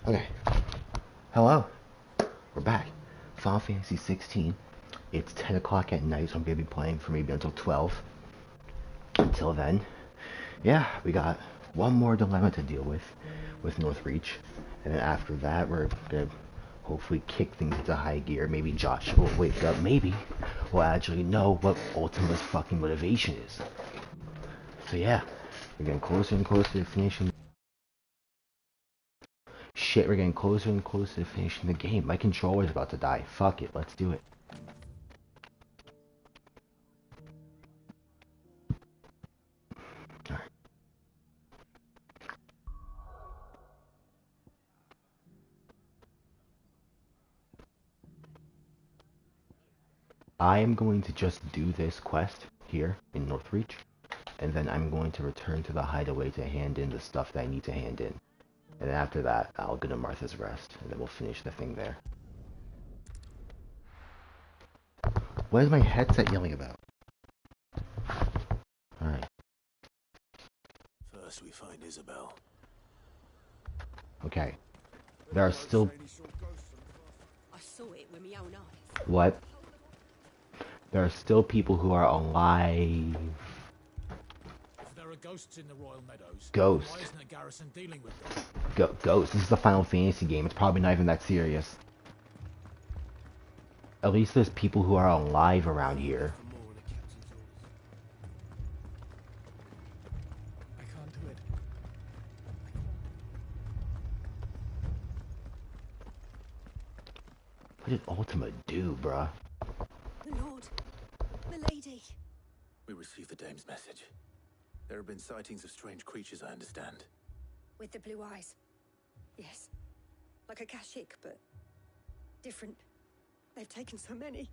Okay. Hello. We're back. Final Fantasy 16. It's 10 o'clock at night, so I'm going to be playing for maybe until 12. Until then, yeah, we got one more dilemma to deal with Northreach. And then after that, we're going to hopefully kick things into high gear. Maybe Josh will wake up. Maybe we'll actually know what Ultima's fucking motivation is. So yeah, we're getting closer and closer to finishing. Shit, we're getting closer and closer to finishing the game. My controller's about to die. Fuck it, let's do it. Alright. I am going to just do this quest here in Northreach, and then I'm going to return to the hideaway to hand in the stuff that I need to hand in. And then after that, I'll go to Martha's Rest, and then we'll finish the thing there. What is my headset yelling about? Alright. First we find Isabel. Okay. There are still... I saw it with my own eyes. What? There are still people who are alive. If there are ghosts in the Royal Meadows, Ghost. why isn't the garrison dealing with them? Ghost. This is the Final Fantasy game. It's probably not even that serious. At least there's people who are alive around here. I can't do it. What did Ultima do, bruh? The Lord. The Lady. We received the dame's message. There have been sightings of strange creatures, I understand. With the blue eyes. Yes. Like a Kashik, but different. They've taken so many.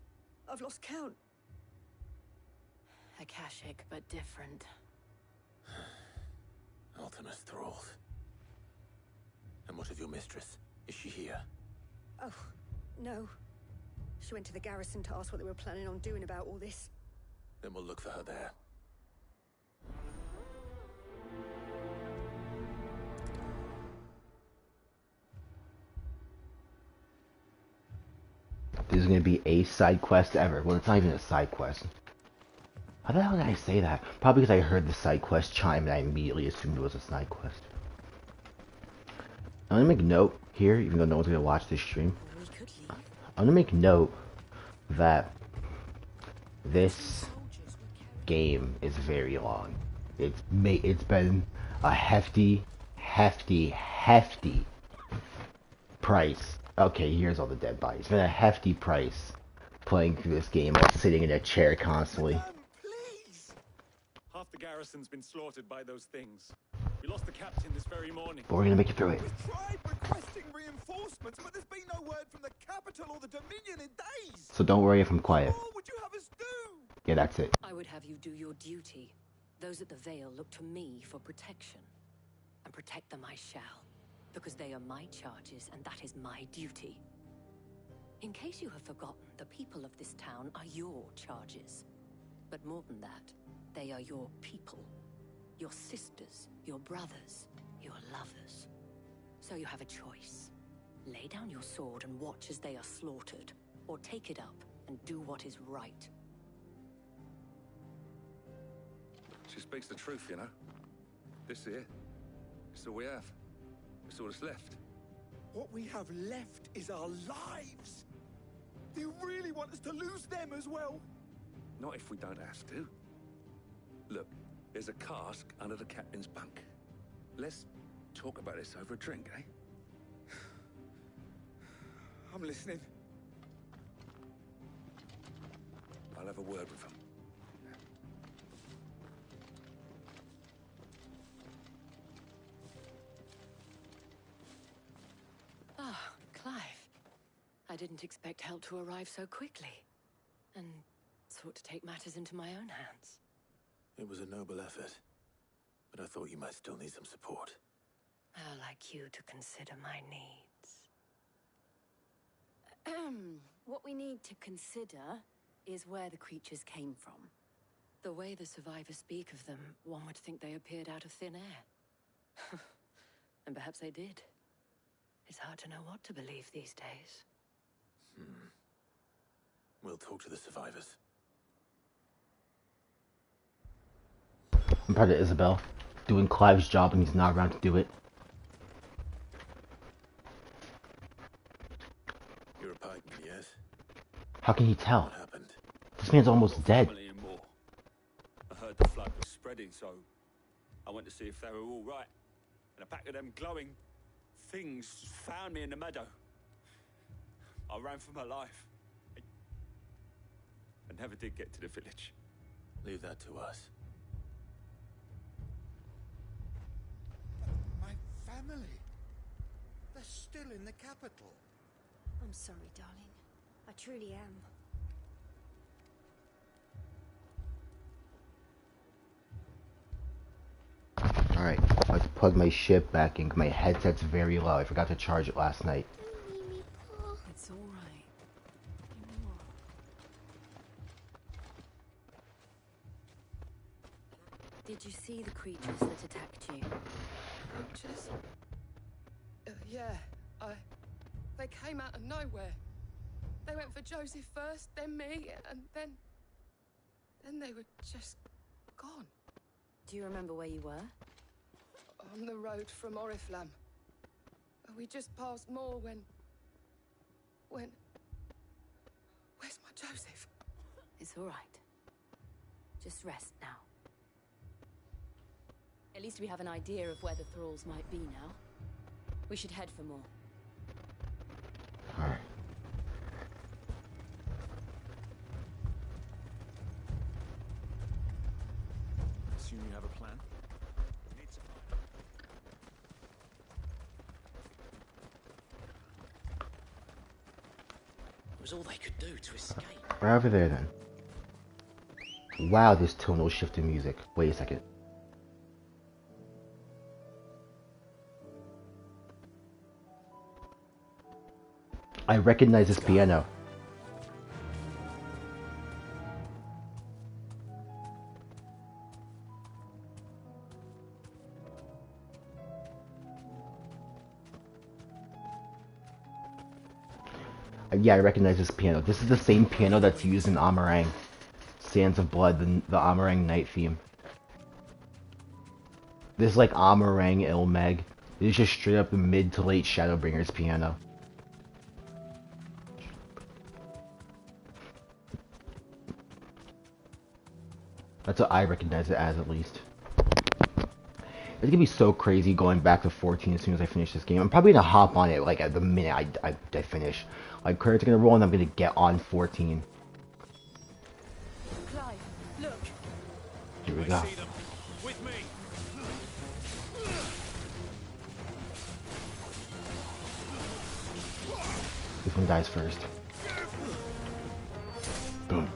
I've lost count. A Kashik, but different. Ultima's thralls. And what of your mistress? Is she here? Oh, no. She went to the garrison to ask what they were planning on doing about all this. Then we'll look for her there. This is going to be a side quest ever. Well, it's not even a side quest. How the hell did I say that? Probably because I heard the side quest chime and I immediately assumed it was a side quest. I'm going to make note here, even though no one's going to watch this stream. I'm going to make note that this game is very long. It's been a hefty price. Okay, here's all the dead bodies. It's been a hefty price playing through this game while sitting in a chair constantly. Madame, please! Half the garrison's been slaughtered by those things. We lost the captain this very morning. But we're gonna make it through it. We've tried requesting reinforcements, but there's been no word from the capital or the Dominion in days. So don't worry if I'm quiet. What would you have us do? Yeah, that's it. I would have you do your duty. Those at the Vale look to me for protection. And protect them I shall. Because they are my charges, and that is my duty. In case you have forgotten, the people of this town are your charges. But more than that, they are your people. Your sisters, your brothers, your lovers. So you have a choice. Lay down your sword and watch as they are slaughtered, or take it up and do what is right. She speaks the truth, you know. This here, it's all we have. It's all that's left. What we have left is our lives. Do you really want us to lose them as well? Not if we don't have to. Look, there's a cask under the captain's bunk. Let's talk about this over a drink, eh? I'm listening. I'll have a word with him. Ah, Clive. I didn't expect help to arrive so quickly. And sought to take matters into my own hands. It was a noble effort. But I thought you might still need some support. How like you to consider my needs. What we need to consider is where the creatures came from. The way the survivors speak of them, one would think they appeared out of thin air. And perhaps they did. It's hard to know what to believe these days. We'll talk to the survivors. I'm proud of Isabel. Doing Clive's job and he's not around to do it. You're a pikeman, yes? How can he tell? What happened? This man's almost dead. Family and more. I heard the flood was spreading, so I went to see if they were all right. And a pack of them glowing things found me in the meadow. I ran for my life. I never did get to the village. Leave that to us. My family. They're still in the capital. I'm sorry, darling. I truly am. Alright, I have to plug my ship back in. My headset's very low. I forgot to charge it last night. It's all right. Did you see the creatures that attacked you? Creatures? Yeah, they came out of nowhere. They went for Joseph first, then me, and then they were just gone. Do you remember where you were? On the road from Oriflamme. We just passed more when... Where's my Joseph? It's all right. Just rest now. At least we have an idea of where the thralls might be now. We should head for more. Alright. Assume you have a plan? It was all they could do to escape. Right over there then. Wow, this tonal shift in music. Wait a second. I recognize this piano. Yeah, I recognize this piano. This is the same piano that's used in Amarang. Sands of Blood, the Amarang night theme. This is like Amarang Ilmeg. This is just straight up the mid to late Shadowbringers piano. That's what I recognize it as, at least. It's gonna be so crazy going back to 14 as soon as I finish this game. I'm probably gonna hop on it like at the minute I finish. Like credits are gonna roll and I'm gonna get on 14. Clive, look. Here we go. See them. With me. This one dies first. Boom.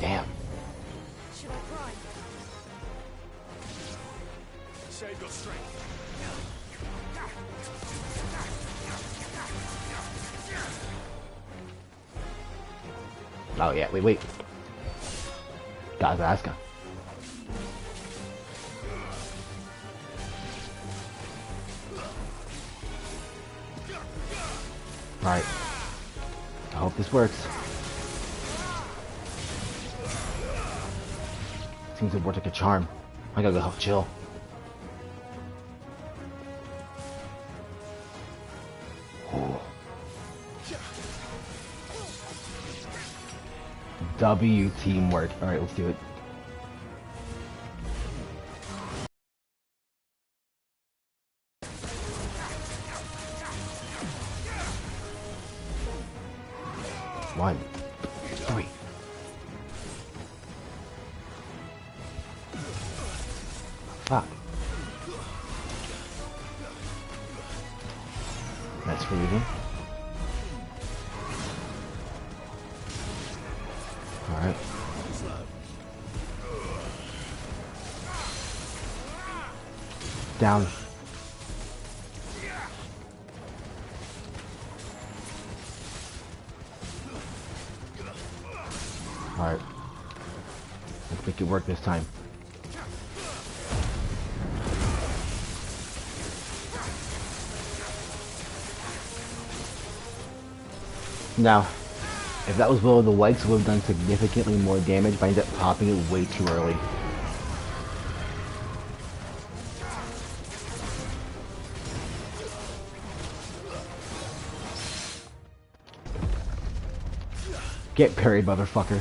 Damn. Should I cry? Save your strength. Oh yeah, wait. Gazaska. Alright. I hope this works. Seems to work like a charm. I gotta go help chill. Ooh. W teamwork. Alright, let's do it. One, three. Fuck. That's freezing. Alright. Down. work this time. Now, if that was Will of the Whites, it would have done significantly more damage, but I ended up popping it way too early. Get parried, motherfucker.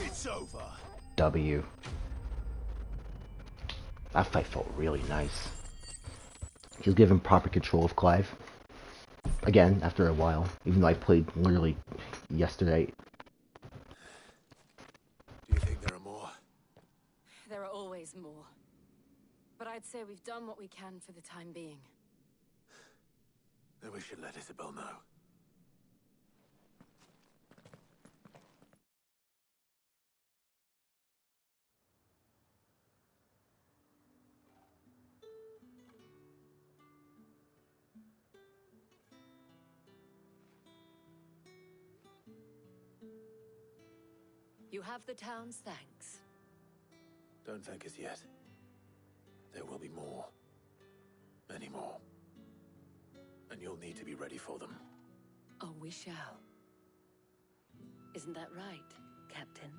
It's over. W. That fight felt really nice. He was given proper control of Clive. Again, after a while, even though I played literally yesterday. Do you think there are more? There are always more. But I'd say we've done what we can for the time being. Then we should let Isabel know. You have the town's thanks. Don't thank us yet. There will be more. Many more. And you'll need to be ready for them. Oh, we shall. Isn't that right, Captain?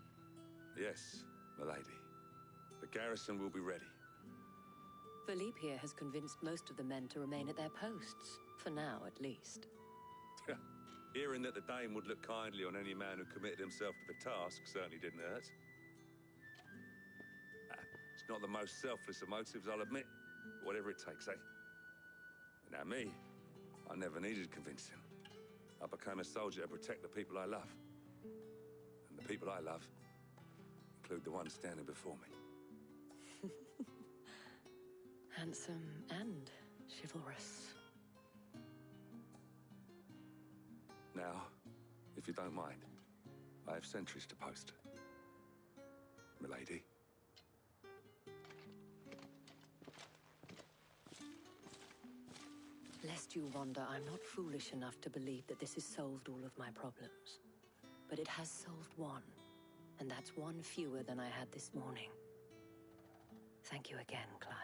Yes, milady. The garrison will be ready. Philippe here has convinced most of the men to remain at their posts. For now, at least. Hearing that the Dame would look kindly on any man who committed himself to the task certainly didn't hurt. It's not the most selfless of motives, I'll admit. Whatever it takes, eh? Now me, I never needed convincing. I became a soldier to protect the people I love. And the people I love include the ones standing before me. Handsome and chivalrous. Now, if you don't mind, I have sentries to post. Milady. Lest you wonder, I'm not foolish enough to believe that this has solved all of my problems. But it has solved one, and that's one fewer than I had this morning. Thank you again, Clive.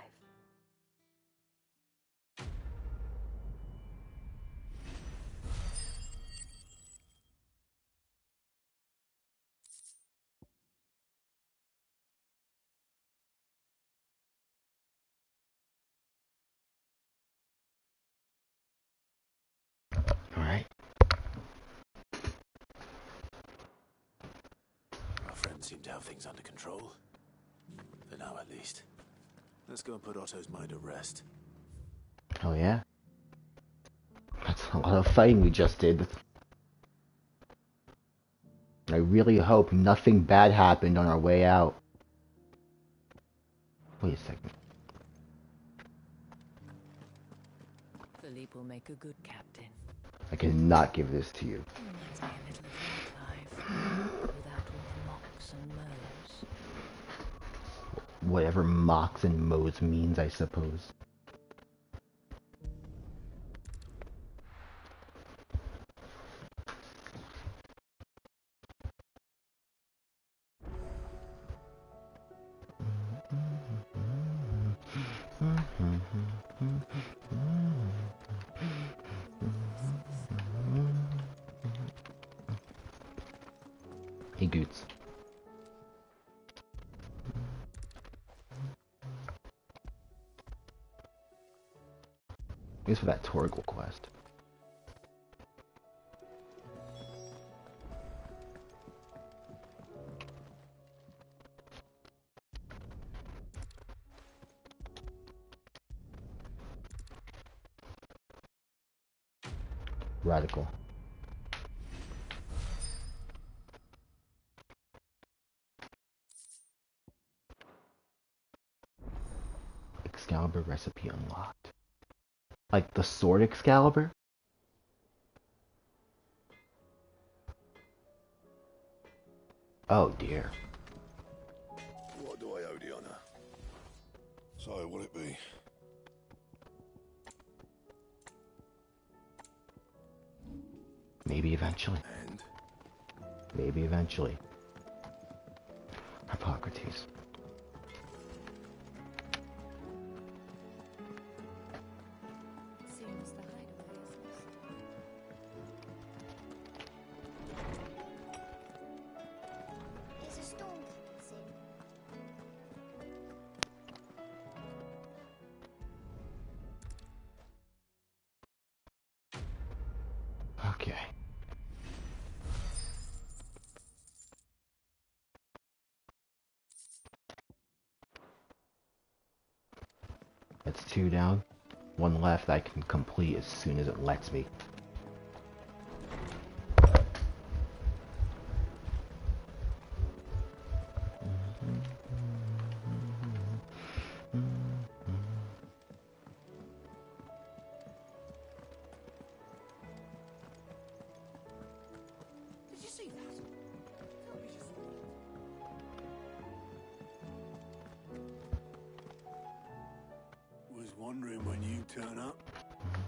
Alright. Our friends seem to have things under control. For now, at least. Let's go and put Otto's mind at rest. Oh yeah? That's a lot of fighting we just did. I really hope nothing bad happened on our way out. Wait a second. Philippe will make a good captain. I cannot give this to you. Reminds me a little of you, Clive. Without all the mocks and mows. Whatever mocks and mows means, I suppose. Hey, Goots. Thanks for that Torgal quest. Radical. Excalibur recipe unlocked. Like the sword Excalibur? Oh dear. What do I owe the honor? So, will it be? Maybe eventually. And? Maybe eventually. Hippocrates. Seems the hideaway is lost. There's a storm soon. Okay. That's 2 down. 1 left I can complete as soon as it lets me. Did you see that? Tell me you saw it. Was wondering when you turn up.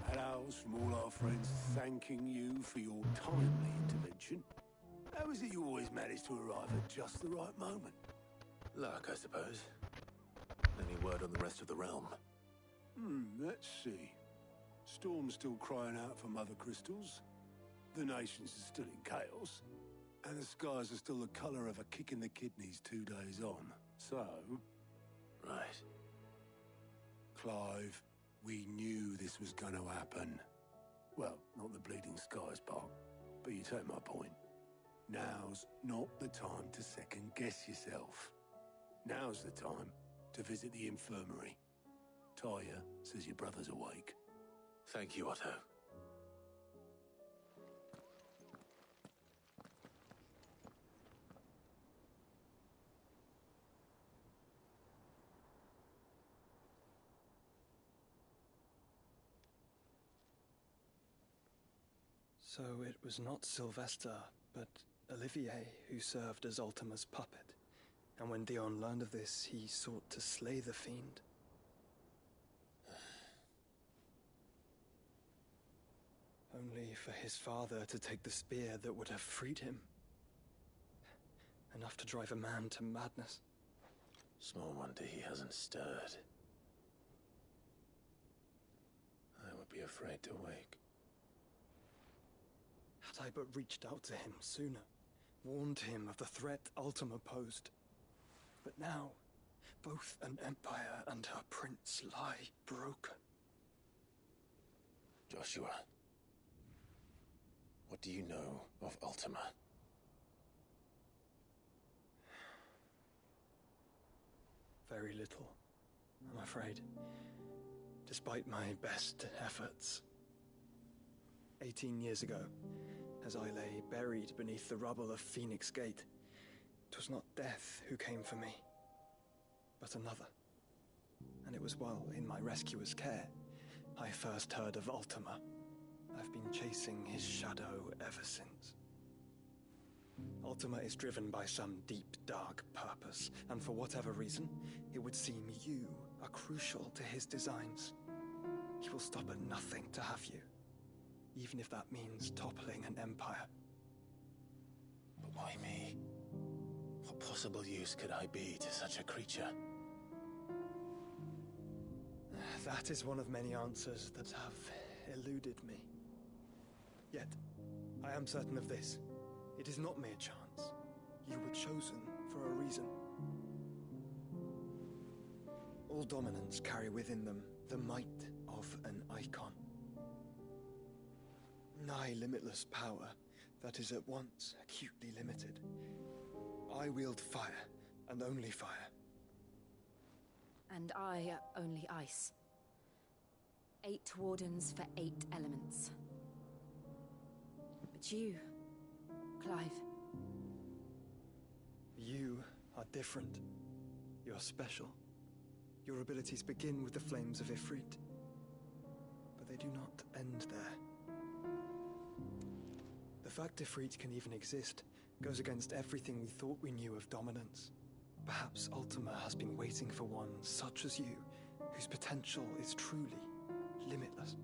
Had owls from all our friends thanking you for your timely intervention. How is it you always manage to arrive at just the right moment? Luck, I suppose. Any word on the rest of the realm? Let's see. Storm's still crying out for mother crystals. The nations are still in chaos. And the skies are still the colour of a kick in the kidneys 2 days on. So... Right. Clive, we knew this was going to happen. Well, not the bleeding skies part, but you take my point. Now's not the time to second-guess yourself. Now's the time to visit the infirmary. Taya says your brother's awake. Thank you, Otto. So it was not Sylvester, but Olivier who served as Ultima's puppet. And when Dion learned of this, he sought to slay the fiend. Only for his father to take the spear that would have freed him. Enough to drive a man to madness. Small wonder he hasn't stirred. I would be afraid to wake. Had I but reached out to him sooner, warned him of the threat Ultima posed. But now, both an empire and her prince lie broken. Joshua, what do you know of Ultima? Very little, I'm afraid. Despite my best efforts. 18 years ago, as I lay buried beneath the rubble of Phoenix Gate, 'twas not death who came for me, but another. And it was while in my rescuer's care, I first heard of Ultima. I've been chasing his shadow ever since. Ultima is driven by some deep, dark purpose, and for whatever reason, it would seem you are crucial to his designs. He will stop at nothing to have you, even if that means toppling an empire. But why me? What possible use could I be to such a creature? That is one of many answers that have eluded me. Yet, I am certain of this. It is not mere chance. You were chosen for a reason. All dominants carry within them the might of an icon. Nigh limitless power that is at once acutely limited. I wield fire, and only fire. And I only ice. 8 wardens for 8 elements. But you, Clive. You are different. You're special. Your abilities begin with the flames of Ifrit. But they do not end there. The fact Ifrit can even exist Goes against everything we thought we knew of dominance. Perhaps Ultima has been waiting for one such as you, whose potential is truly limitless.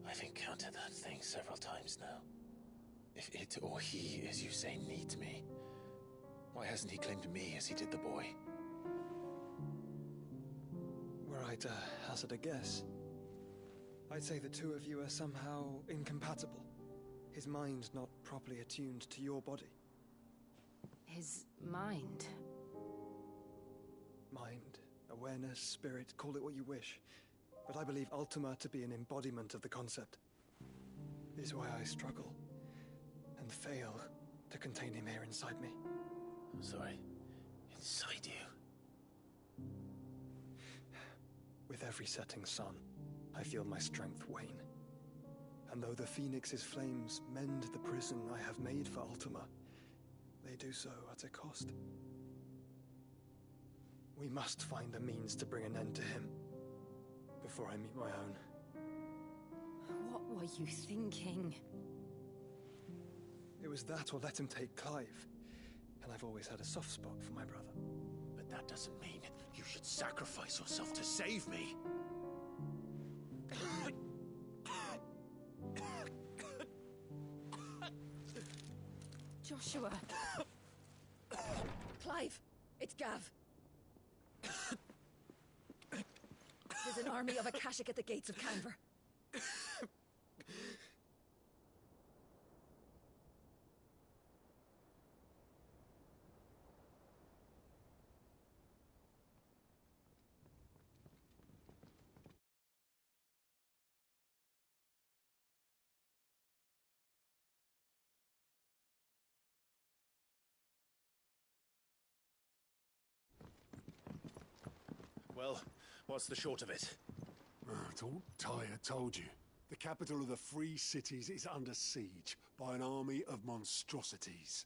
I've encountered that thing several times now. If it or he, as you say, needs me, why hasn't he claimed me as he did the boy? Were I to hazard a guess, I'd say the two of you are somehow incompatible. His mind not properly attuned to your body. His mind? Mind, awareness, spirit, call it what you wish. But I believe Ultima to be an embodiment of the concept. Is why I struggle and fail to contain him here inside me. I'm sorry. Inside you? With every setting sun, I feel my strength wane. And though the Phoenix's flames mend the prison I have made for Ultima, they do so at a cost. We must find a means to bring an end to him before I meet my own. What were you thinking? It was that or let him take Clive. And I've always had a soft spot for my brother. But that doesn't mean you should sacrifice yourself to save me. Joshua. Clive, it's Gav. There's an army of Akashic at the gates of Canver. Well, what's the short of it? It's all Tyre told you. The capital of the Free Cities is under siege by an army of monstrosities.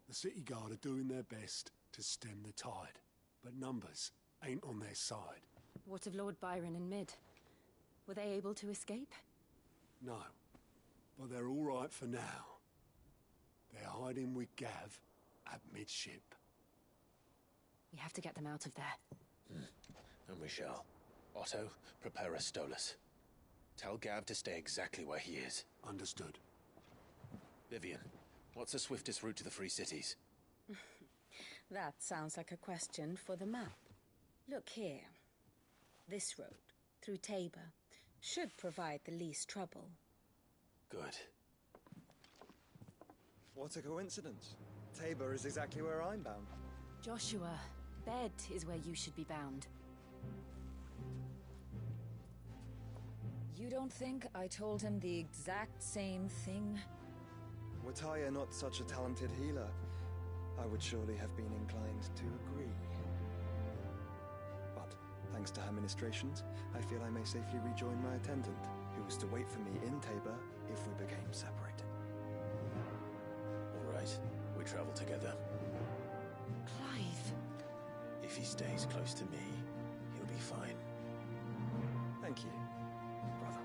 The city guard are doing their best to stem the tide, but numbers ain't on their side. What of Lord Byron and Mid? Were they able to escape? No, but they're all right for now. They're hiding with Gav at midship. We have to get them out of there. And we shall. Otto, prepare a Stolas. Tell Gav to stay exactly where he is. Understood. Vivian, what's the swiftest route to the Free Cities? That sounds like a question for the map. Look here. This road, through Tabor, should provide the least trouble. Good. What a coincidence. Tabor is exactly where I'm bound. Joshua, Bed is where you should be bound. You don't think I told him the exact same thing? Were Tyre not such a talented healer, I would surely have been inclined to agree. But, thanks to her ministrations, I feel I may safely rejoin my attendant, who was to wait for me in Tabor if we became separated. All right, we travel together. Clive. If he stays close to me, he'll be fine. Thank you, brother.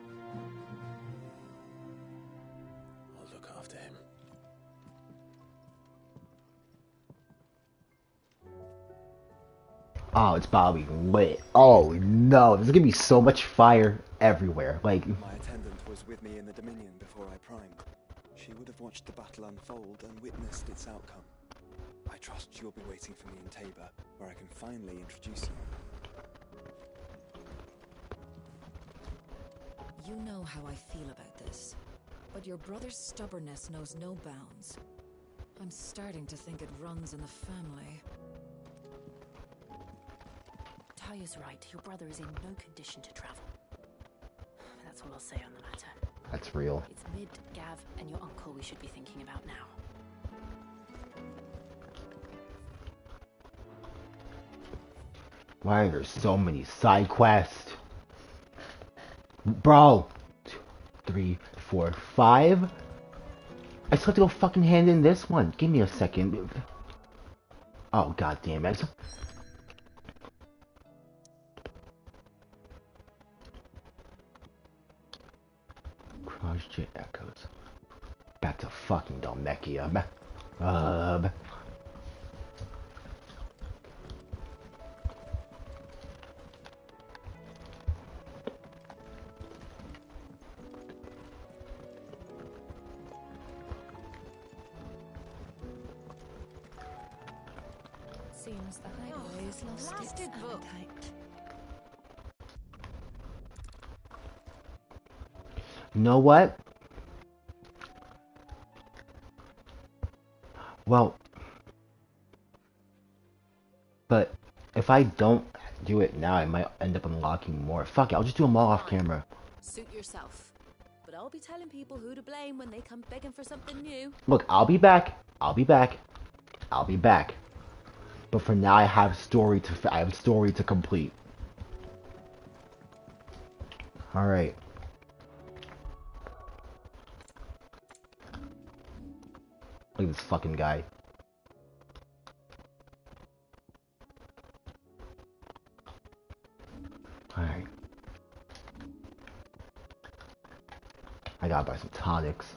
I'll look after him. Oh, it's Bobby lit. Oh no, there's gonna be so much fire everywhere. Like, My attendant was with me in the Dominion before I primed. She would have watched the battle unfold and witnessed its outcome. I trust you'll be waiting for me in Tabor, where I can finally introduce you. You know how I feel about this, but your brother's stubbornness knows no bounds. I'm starting to think it runs in the family. Taya's right. Your brother is in no condition to travel. That's all I'll say on the matter. that's real. It's Mid, Gav, and your uncle we should be thinking about now. Why are there so many side quests? Bro! 2, 3, 4, 5? I still have to go fucking hand in this one. Give me a second. Oh, god damn it. Cross-jet echoes. Back to fucking Dhalmekia. Seems the highway has lost its appetite. You know what? Well, but if I don't do it now, I might end up unlocking more. Fuck it, I'll just do them all off camera. Suit yourself. But I'll be telling people who to blame when they come begging for something new. Look, I'll be back. I'll be back. I'll be back. But for now, I have story to complete. All right. Look at this fucking guy. Alright. I gotta buy some tonics.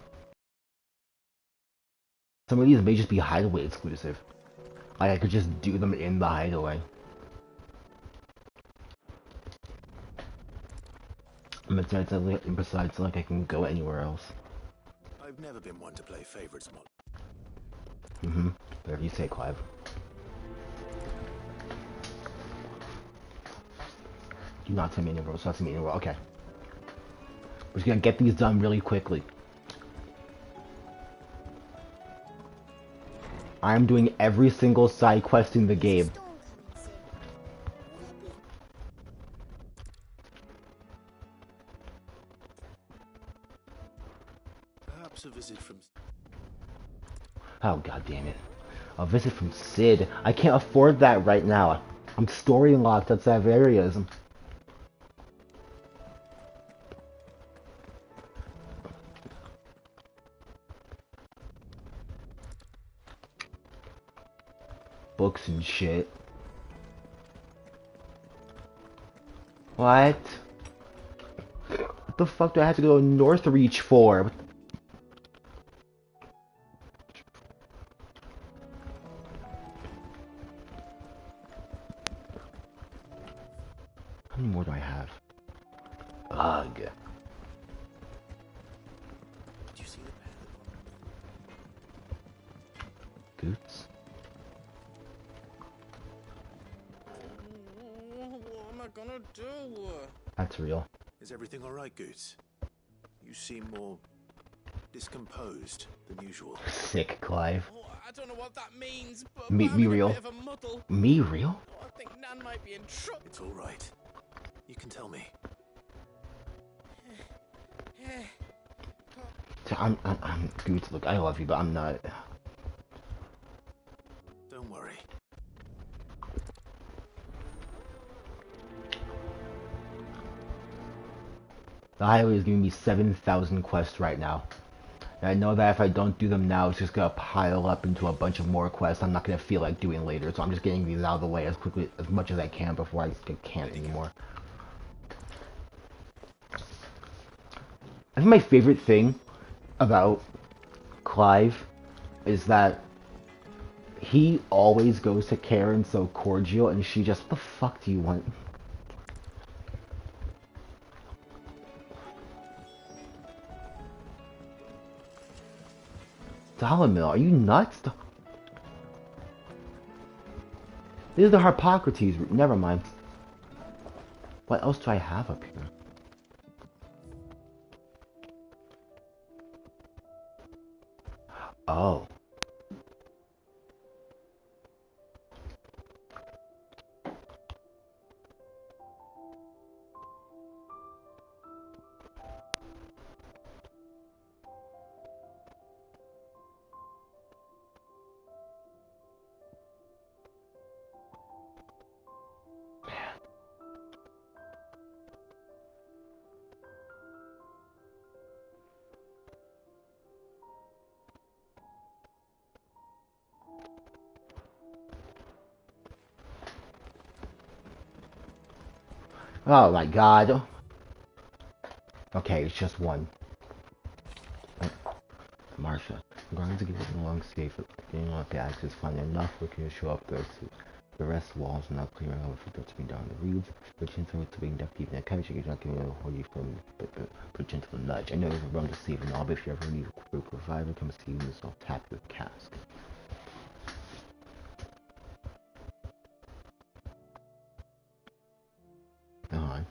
Some of these may just be hideaway exclusive. Like I could just do them in the hideaway. And besides, like I can go anywhere else. I've never been one to play favorites, Mod. Whatever you say, Clive. Do not tell me any rules, not tell me any rules. Okay. We're just gonna get these done really quickly. I'm doing every single side quest in the game. Perhaps a visit from... Oh god damn it. A visit from Sid. I can't afford that right now. I'm story locked outside areas. Books and shit. What? What the fuck do I have to go to Northreach for? How many more do I have? Ugh. Did you see the pen? Goots? What am I gonna do? That's real. Is everything alright, Goots? You seem more discomposed than usual. Sick, Clive. Oh, I don't know what that means, but Me I'm in real. a bit of a muddle. Me real? Oh, I think Nan might be in trouble. It's alright. You can tell me. I'm Goots, look, I love you, but I'm not. Don't worry. The highway is giving me 7,000 quests right now. And I know that if I don't do them now, it's just gonna pile up into a bunch of more quests I'm not gonna feel like doing later. So I'm just getting these out of the way as quickly, as much as I can before I can't anymore. I think my favorite thing about Clive is that he always goes to Karen so cordial, and she just, what the fuck do you want? Dalamil, are you nuts? This is the Harpocrates route. Never mind. What else do I have up here? Oh. Oh my god. Okay, it's just one. Martha. Once again, along safe, getting off the axis, finding enough workers to show up the rest walls are not clearing over for those to be down the roofs. The gentle to being duck deep in the couch, you're not giving a hold you from but gentle nudge. I know it's wrong to save and all, but if you ever need a quick reviver, come see me, so I'll tap your cask. On.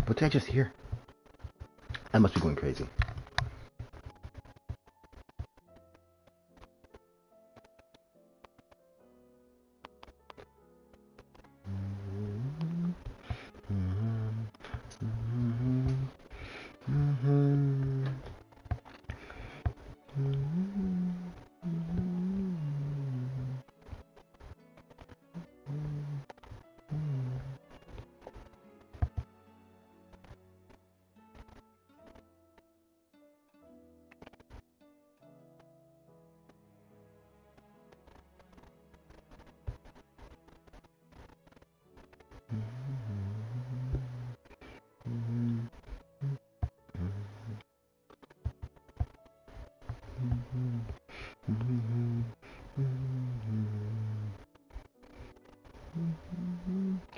What did I just hear? I must be going crazy.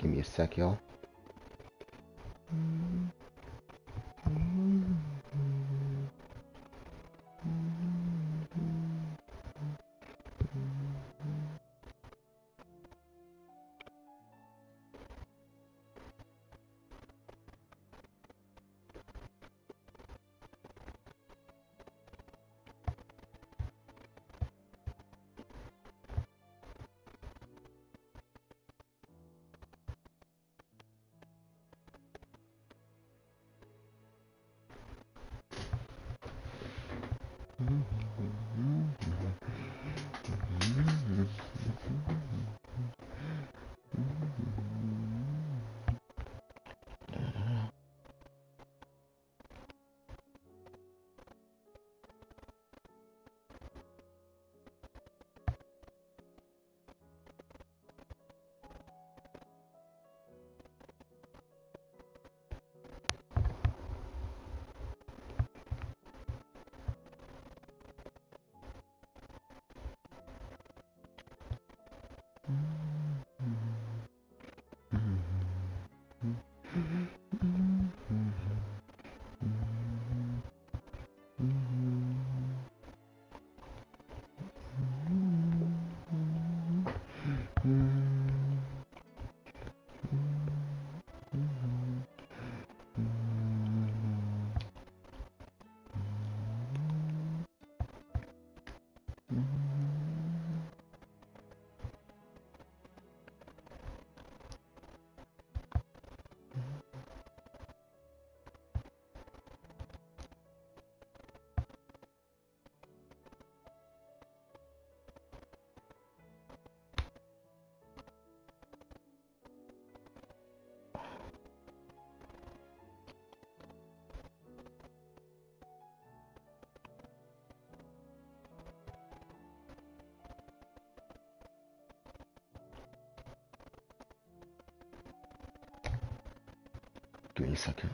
Give me a sec, y'all. Give me a second.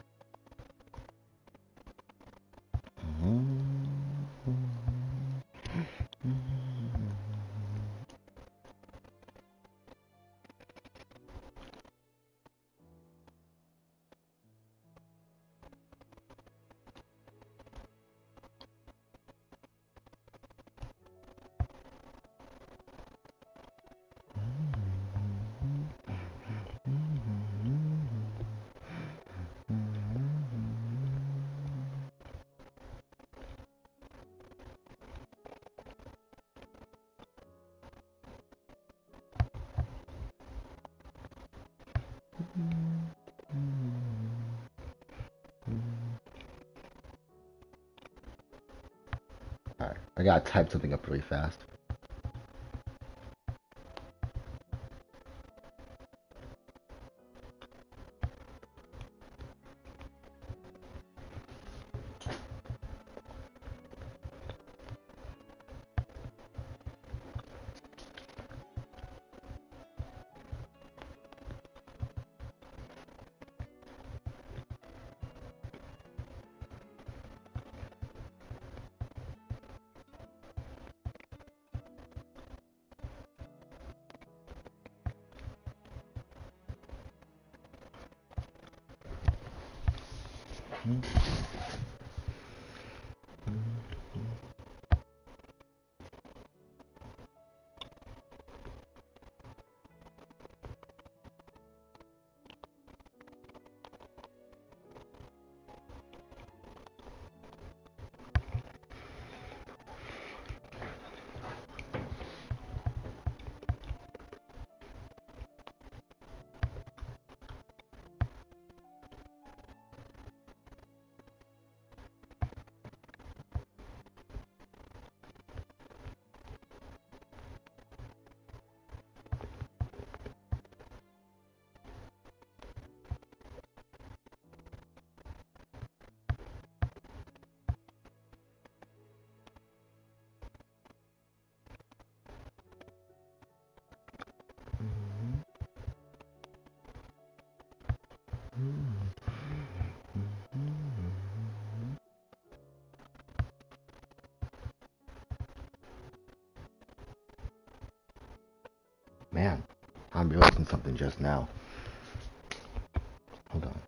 I gotta type something up really fast. Man, I'm realizing something just now. Hold on.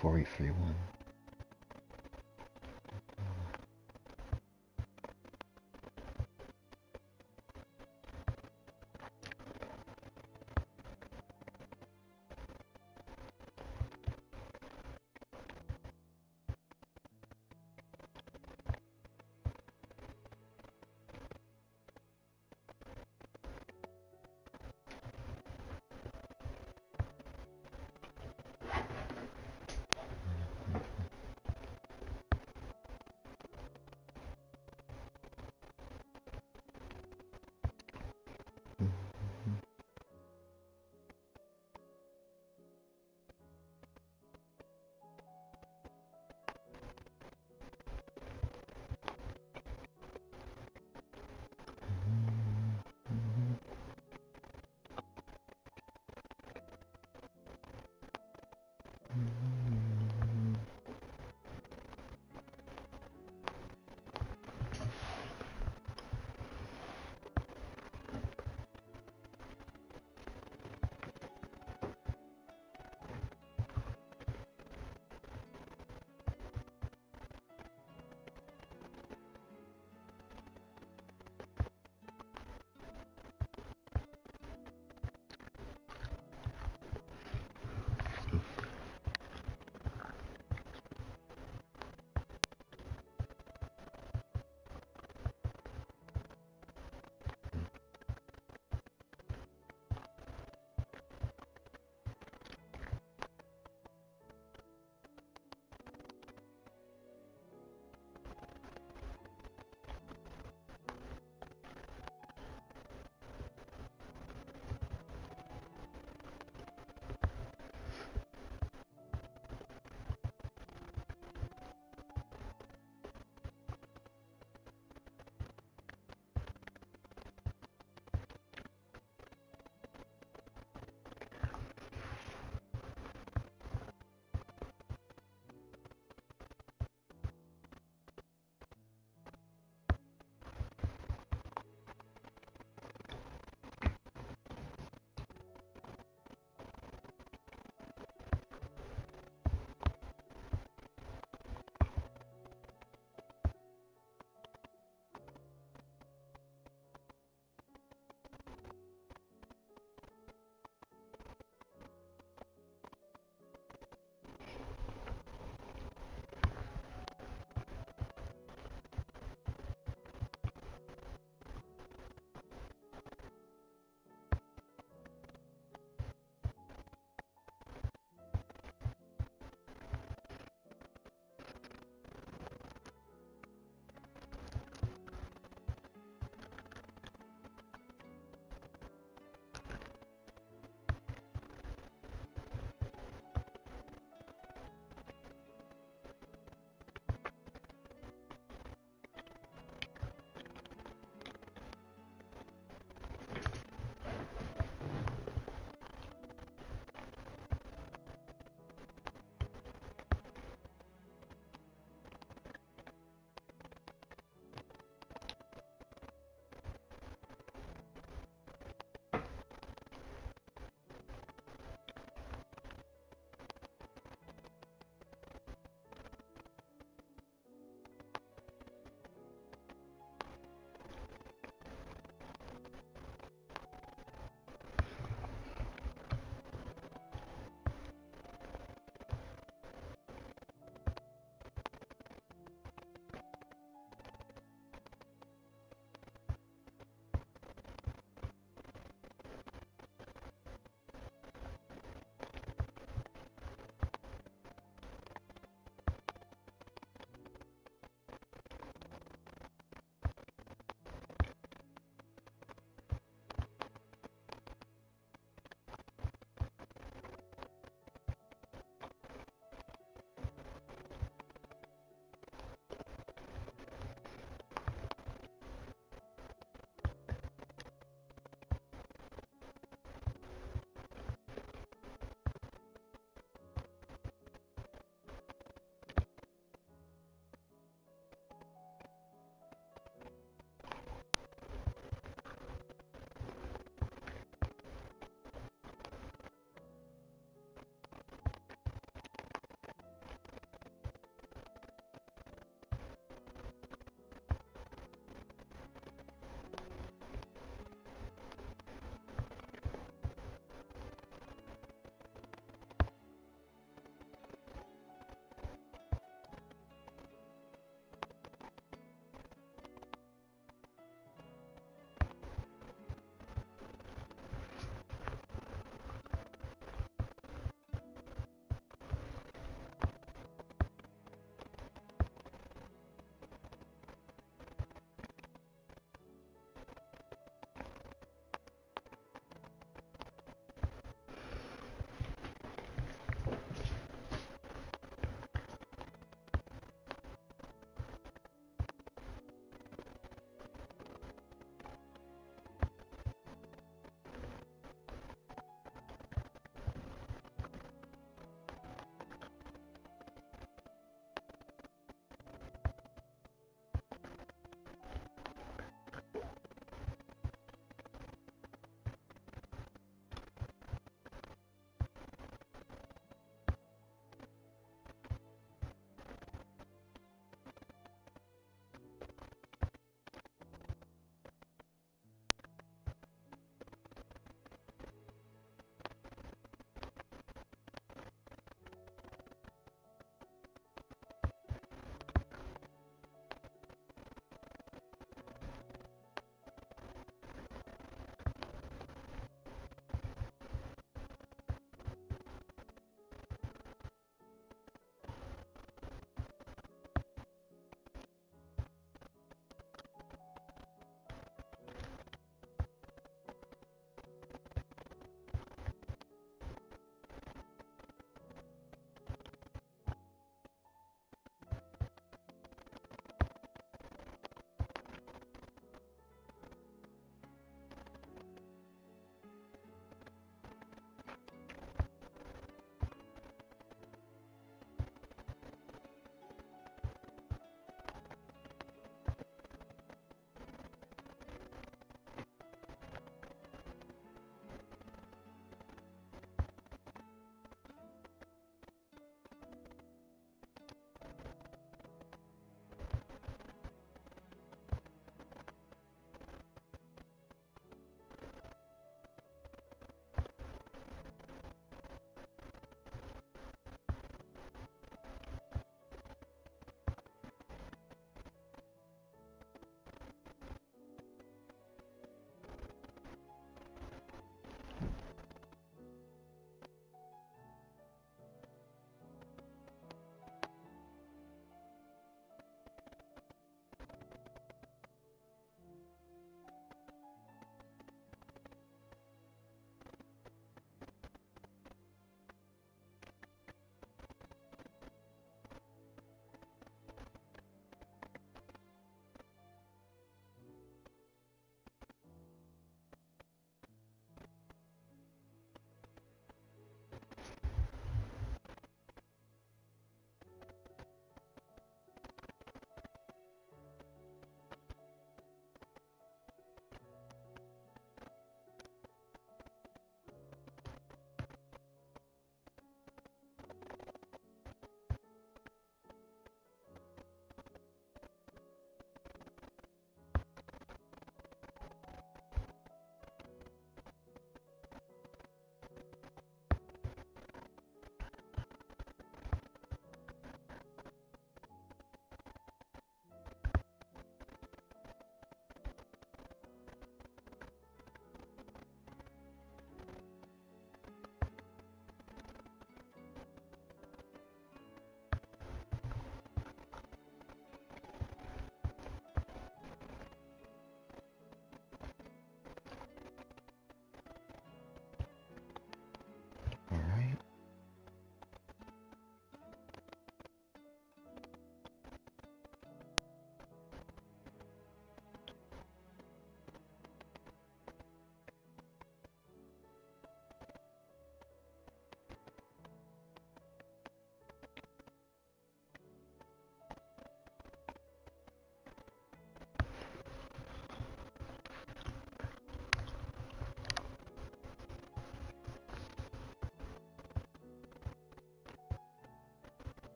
Four, eight, 3, 1.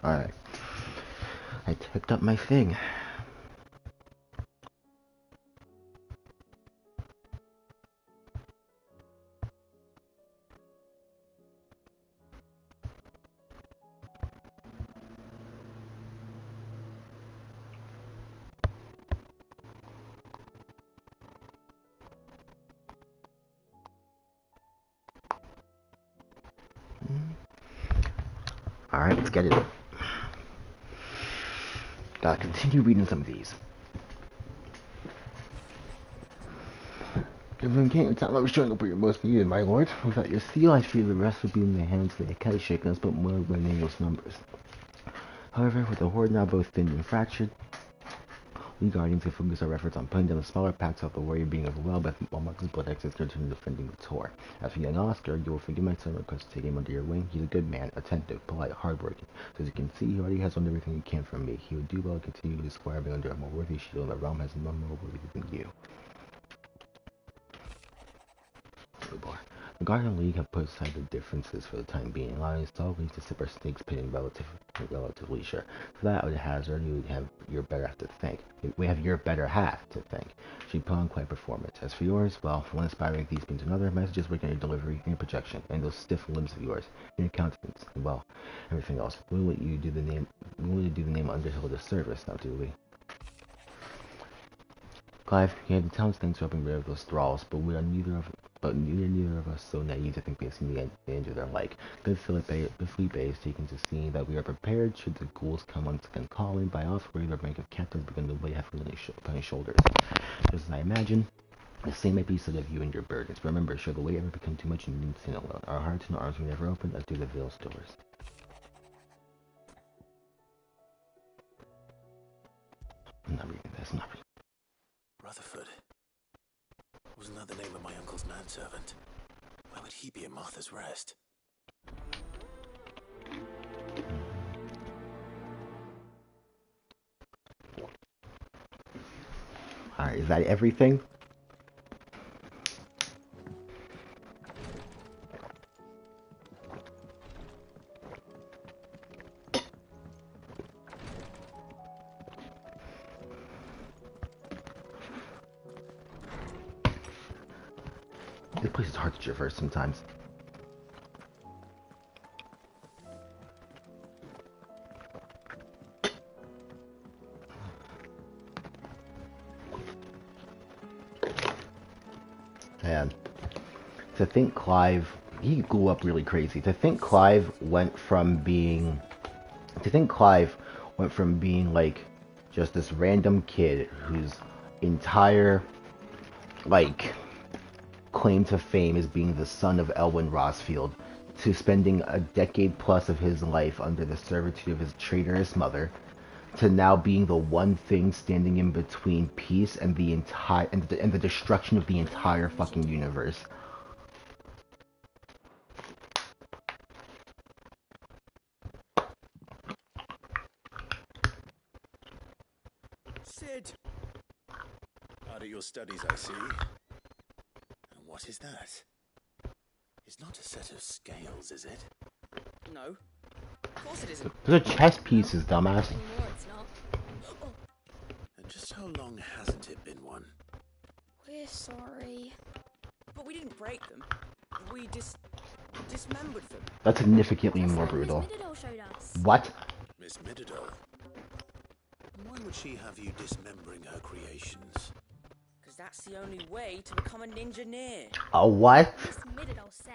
Alright. I picked up my thing. Alright, let's get it. Gotta continue reading some of these. Given came the time I was showing up where you're most needed, my lord. Without your seal, I fear the rest would be in the hands of the Academy shaking us, but more when Engel's numbers. However, with the horde now both thinned and fractured, we Guardians can focus our efforts on putting down the smaller packs without the warrior being overwhelmed by Marcus Blood X is going to turn to defending the tour. As for young Oscar, you will forgive my son request to take him under your wing. He's a good man, attentive, polite, hardworking. So as you can see, he already has learned everything he can from me. He would do well to continue his squabbling under a more worthy shield, and the realm has none more worthy than you. The Guardian League have put aside the differences for the time being, allowing us all leagues to sip our snakes pitting relatively sure. For that, with Hazard, you have your better half to thank. We have your better half to thank. She put on quite performance. As for yours, well, from one aspiring thief to another, messages work on your delivery and your projection, and those stiff limbs of yours, and your countenance, and well, everything else. We won't let you do the name. We won't let you do the name under the service, now do we? Clive, you have the town's thanks for helping rid of those thralls, but we are neither of us so naive to think we have seen the end of their like. Good Felipe is taken to see that we are prepared should the ghouls come once again calling. By offering, the rank of captains begin to weigh heavily on his shoulders. Just as I imagine, the same might be said of you and your burdens. But remember, should the weight ever become too much, you need to stand alone. Our hearts and arms will never open, as do the Veil's doors. I'm not reading this, I'm not reading. Rutherford. Wasn't that the name of my uncle's manservant? Why would he be at Martha's Rest? Alright, is that everything? This place is hard to traverse sometimes. And to think Clive, he grew up really crazy. To think Clive went from being like just this random kid whose entire like claim to fame is being the son of Elwyn Rossfield, to spending a decade plus of his life under the servitude of his traitorous mother, to now being the one thing standing in between peace and the entire and the destruction of the entire fucking universe. Sid! Out of your studies, I see. And what is that? It's not a set of scales, is it? No. Of course it isn't. Those are chess pieces, dumbass. Anymore, it's not. And just how long hasn't it been one? We're sorry. But we didn't break them. We dismembered them. That's significantly more brutal. What? Miss Midadol? Why would she have you dismembering her creations? Because that's the only way to become a ninja-neer. A what? Miss Midadol said,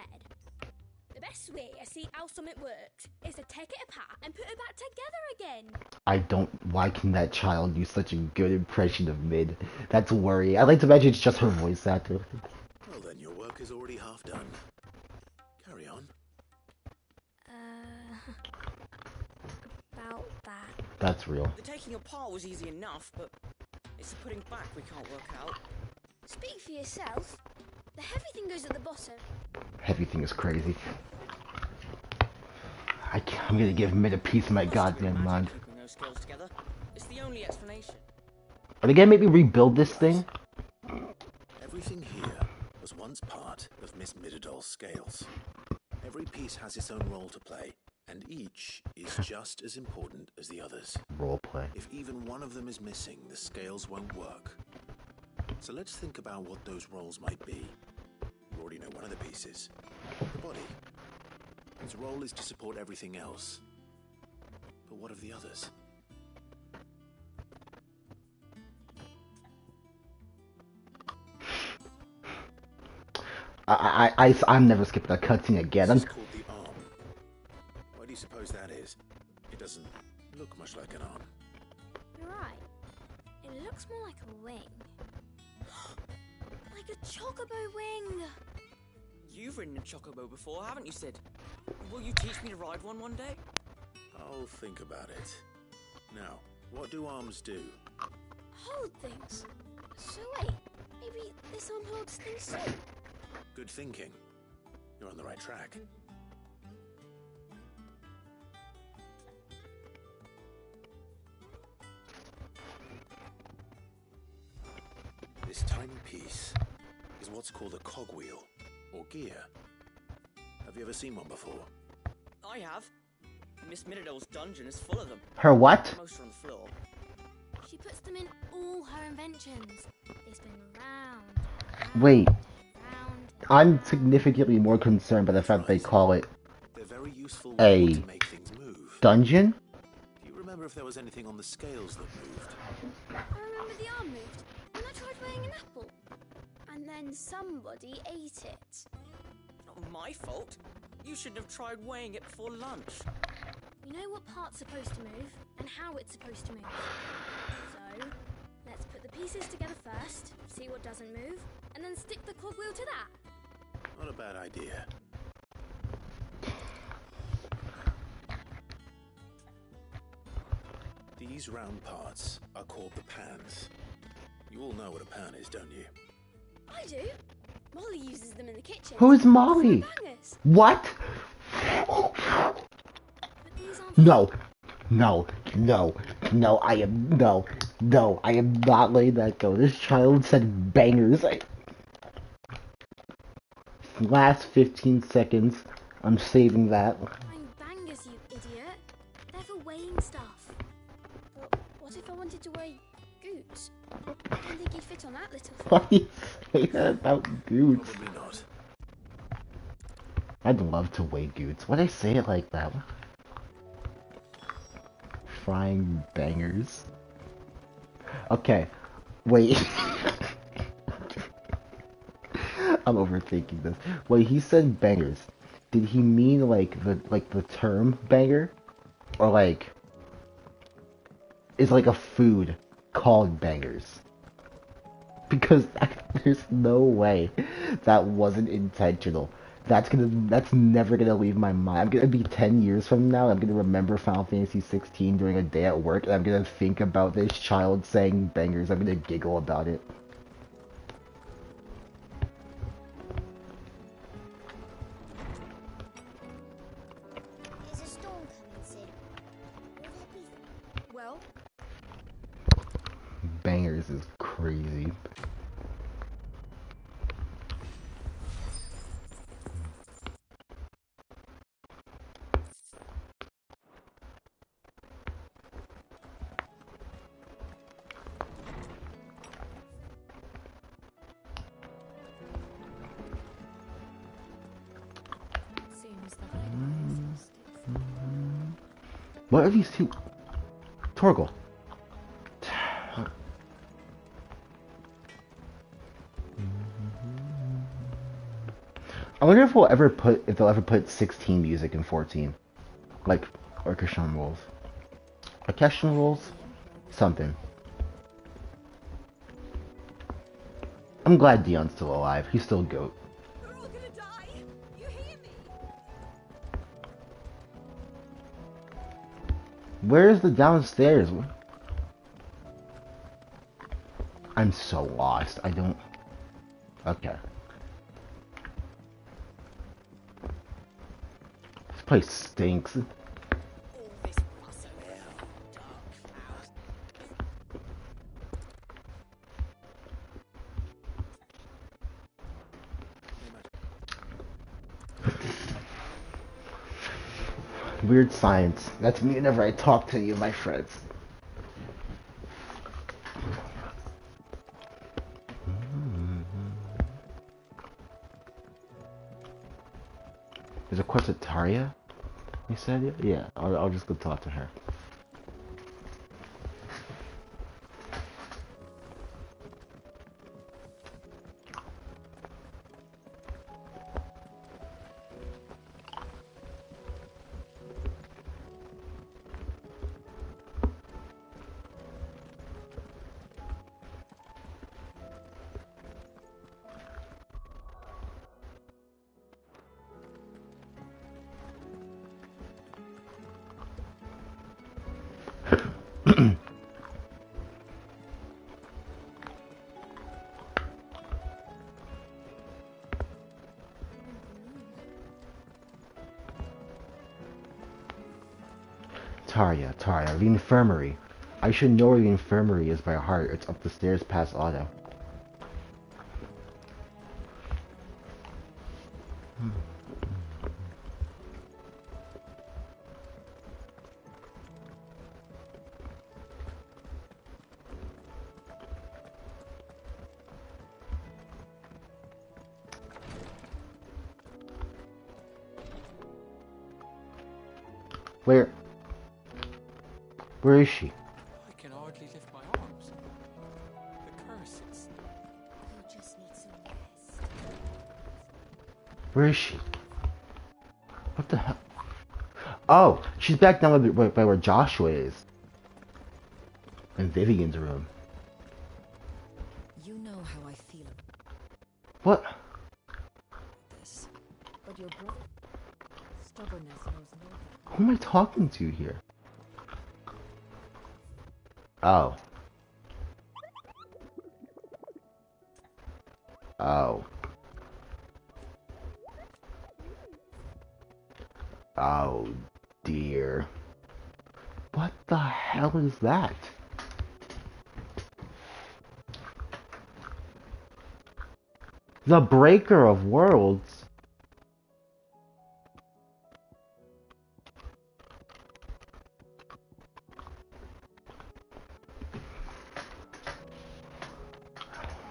the best way to see how something works is to take it apart and put it back together again. I don't. Why can that child do such a good impression of Mid? That's worrying. I like to imagine it's just her voice actor. Well, then your work is already half done. Carry on. About that. That's real. The taking apart was easy enough, but it's the putting back we can't work out. Speak for yourself. The heavy thing goes at the bottom. Heavy thing is crazy. I'm gonna give Mid a piece of my goddamn mind. Keeping those skills together. It's the only explanation. Are they gonna make me rebuild this thing? Everything here was once part of Miss Midadol's scales. Every piece has its own role to play, And each is just as important as the others. Roleplay. If even one of them is missing, the scales won't work. So let's think about what those roles might be. You already know one of the pieces. The body. Its role is to support everything else. But what of the others? I'm never skipping a cutscene again. This is called the arm. Why do you suppose that is? It doesn't look much like an arm. You're right. It looks more like a wing. Like a chocobo wing. You've ridden a chocobo before, haven't you, Sid? Will you teach me to ride one day? I'll think about it. Now, what do arms do? Hold things. So wait, maybe this arm holds things too? Good thinking. You're on the right track. This tiny piece is what's called a cogwheel, or gear. Have you ever seen one before? I have. Miss Minidore's dungeon is full of them. Her what? Most are on the floor. She puts them in all her inventions. They spin round. Wait. I'm significantly more concerned by the fact they call it a dungeon? Do you remember if there was anything on the scales that moved? I remember the arm moved when I tried weighing an apple. And then somebody ate it. Not my fault. You should have tried weighing it before lunch. You know what part's supposed to move and how it's supposed to move. So, let's put the pieces together first, see what doesn't move, and then stick the cogwheel to that. Not a bad idea. These round parts are called the pans. You all know what a pan is, don't you? I do. Molly uses them in the kitchen. Who is Molly? What? No. No. No. No. I am no. No. I am not letting that go. This child said bangers. Last 15 seconds. I'm saving that. Buying bangers, you idiot. They're for weighing stuff. But what if I wanted to weigh Goots? I don't think he'd fit on that little thing. Why do you say that about Goots? Probably not. I'd love to weigh Goots. Why'd I say it like that? Frying bangers. Okay. Wait. I'm overthinking this. Wait, he said bangers. Did he mean like the term banger? Or like is like a food called bangers? Because there's no way that wasn't intentional. That's never gonna leave my mind. I'm gonna be 10 years from now, I'm gonna remember Final Fantasy 16 during a day at work, and I'm gonna think about this child saying bangers. I'm gonna giggle about it. There's a storm coming, Sid. Will there be? Well, Bangers is crazy. Seems the hideaway is What are these two? Torgal. I wonder if they'll ever put 16 music in 14, like orchestral rules. Orchestral rules, something. I'm glad Dion's still alive. He's still GOAT. We're all gonna die. You hear me? Where's the downstairs? I'm so lost. I don't. Okay. This place stinks. Weird science. That's me whenever I talk to you, my friends. There's a quest with Taria? You said? Yeah, I'll just go talk to her. Taria, the infirmary. I should know where the infirmary is by heart. It's up the stairs past Otto. Where is she? I can hardly lift my arms. The curses. You just need some rest. Where is she? What the hell? Oh, she's back down by where Joshua is. In Vivian's room. You know how I feel. What? This. But your brother. Stubbornness knows no. Who am I talking to here? Oh. Oh. Oh dear. What the hell is that? The Breaker of Worlds?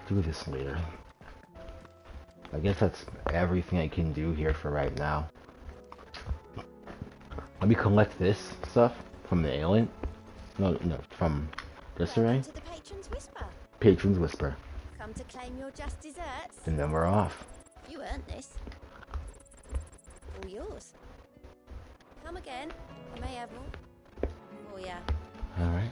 Do this later. I guess that's everything I can do here for right now. Let me collect this stuff from the alien. No, from Viscerae. To the Patron's Whisper. Patron's Whisper. Come to claim your just desserts. And then we're off. You earned this. All yours. Come again. I may have more. Oh yeah. Alright.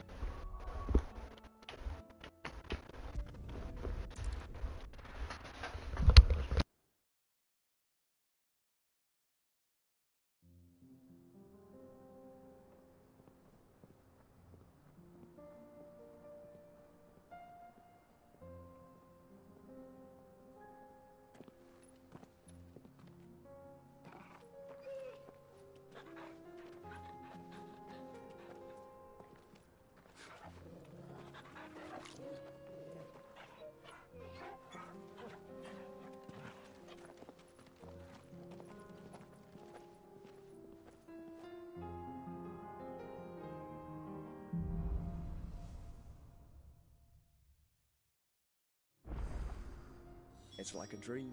It's like a dream.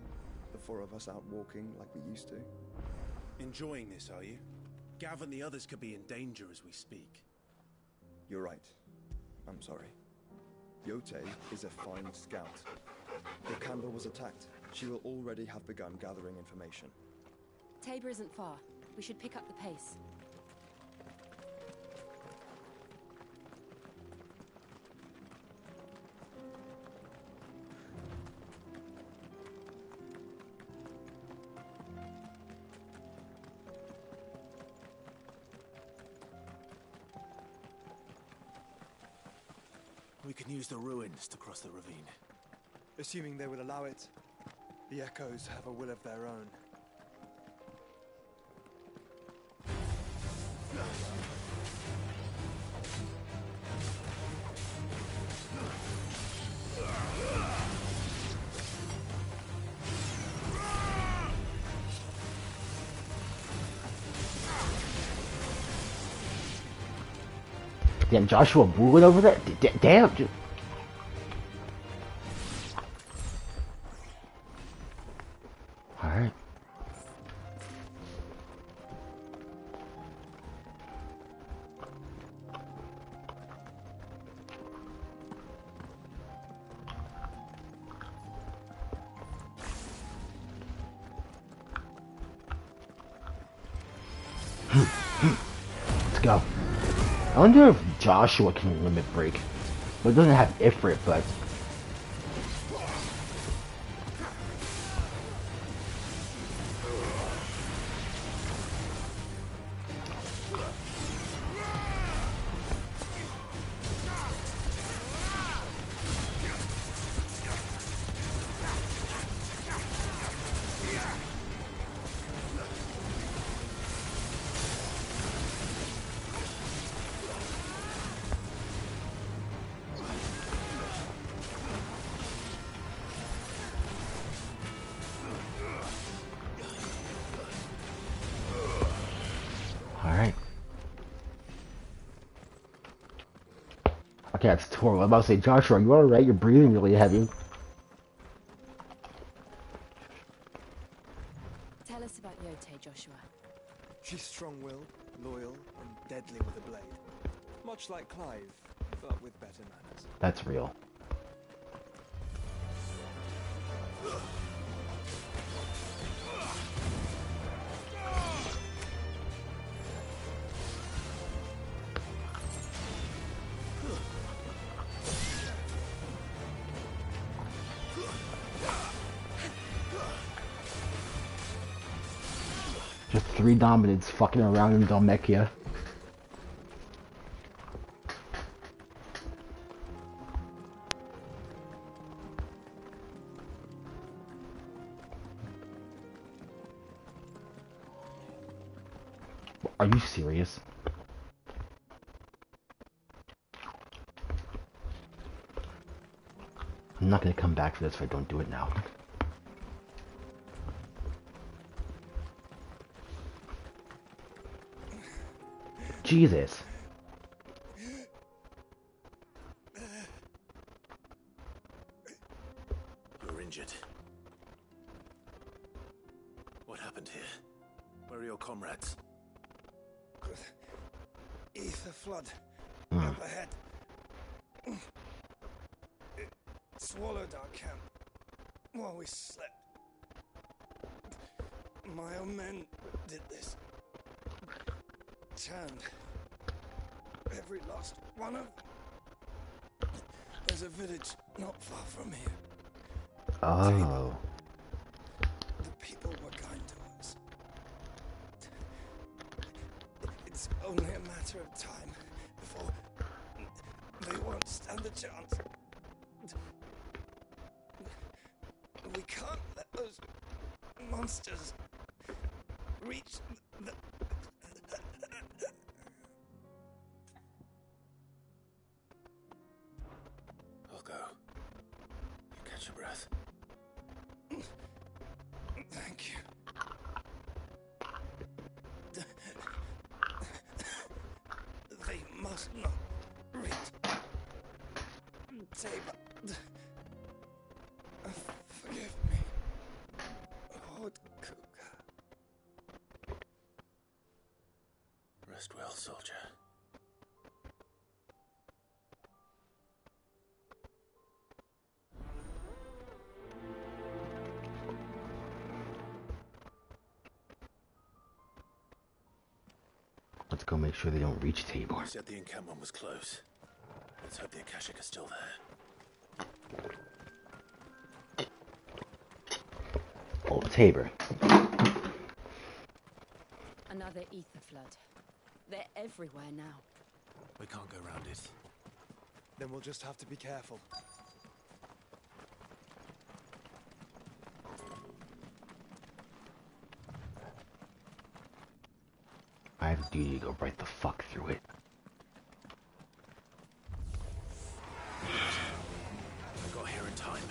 The four of us out walking like we used to. Enjoying this, are you? Gav and the others could be in danger as we speak. You're right. I'm sorry. Yote is a fine scout. If Canberra was attacked, she will already have begun gathering information. Tabor isn't far. We should pick up the pace. We can use the ruins to cross the ravine. Assuming they will allow it. The Echoes have a will of their own. Damn, Joshua moving over there? Damn, dude. Alright. Let's go. I wonder if Joshua can limit break. Well, it doesn't have Ifrit, but... Alright. Okay, that's horrible. I'm about to say, Joshua, are you alright? You're breathing really heavy. Tell us about Yote, Joshua. She's strong-willed, loyal, and deadly with a blade. Much like Clive, but with better manners. That's real. Just 3 dominants fucking around in Dhalmekia. Are you serious? I'm not gonna come back for this if I don't do it now. Jesus. You're injured. What happened here? Where are your comrades? Ether flood. Up ahead. It swallowed our camp while we slept. My own men did this. Turned every last one of them. There's a village not far from here. Oh. The people were kind to us. It's only a matter of time before they won't stand a chance. We can't let those monsters reach the... I'll go. You catch your breath. Thank you. They must not reach Tabor. Forgive me, Lord Cougar. Rest well, soldier. Let's go make sure they don't reach Tabor. You said the encampment was close. Let's hope the Akashic is still there. Oh, Tabor. Another ether flood. They're everywhere now. We can't go around it. Then we'll just have to be careful. I have a duty to go right the fuck through it. I got here in time.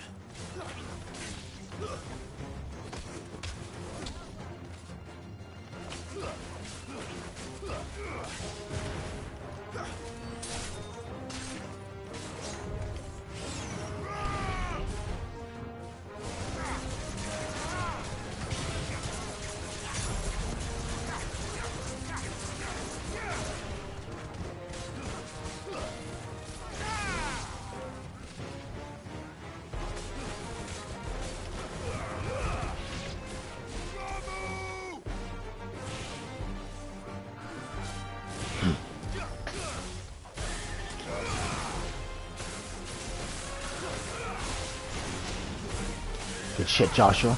shit, Joshua.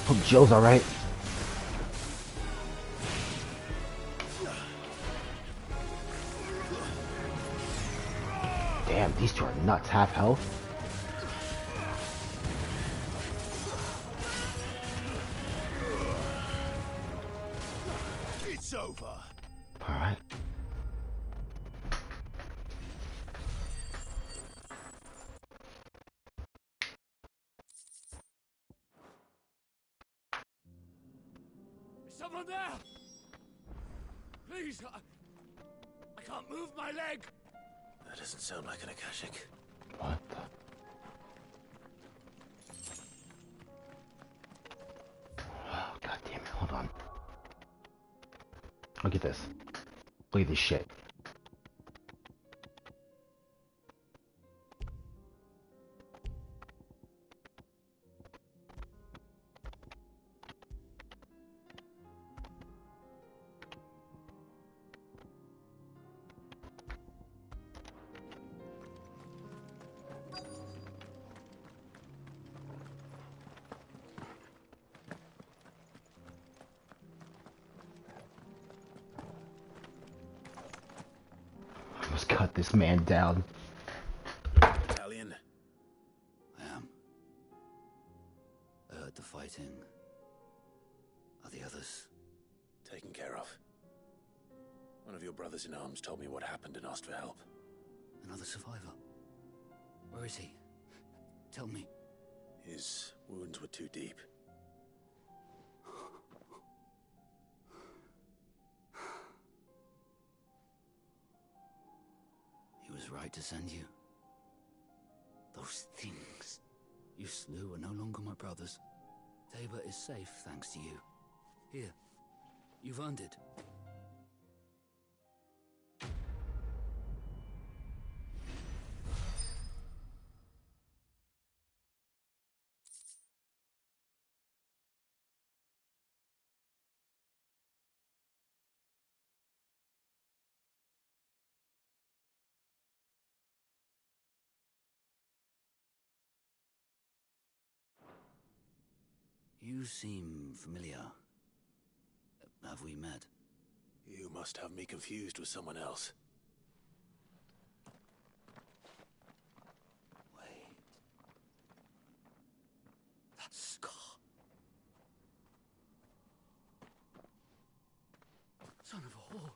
Hope Jill's alright. Damn, these two are nuts. Half health. It's over. Alright. Is someone there? Please, I can't move my leg. That doesn't sound like an Akashic. What the? Oh, God damn it. Hold on. Look at this. Look at this shit. Cut this man down. Italian? I am. I heard the fighting. Are the others? Taken care of. One of your brothers in arms told me what happened and asked for help. Another survivor? Where is he? Tell me. His wounds were too deep. He was right to send you. Those things you slew are no longer my brothers. Tabor is safe thanks to you. Here, you've earned it. You seem familiar. Have we met? You must have me confused with someone else. Wait. That scar. Son of a whore.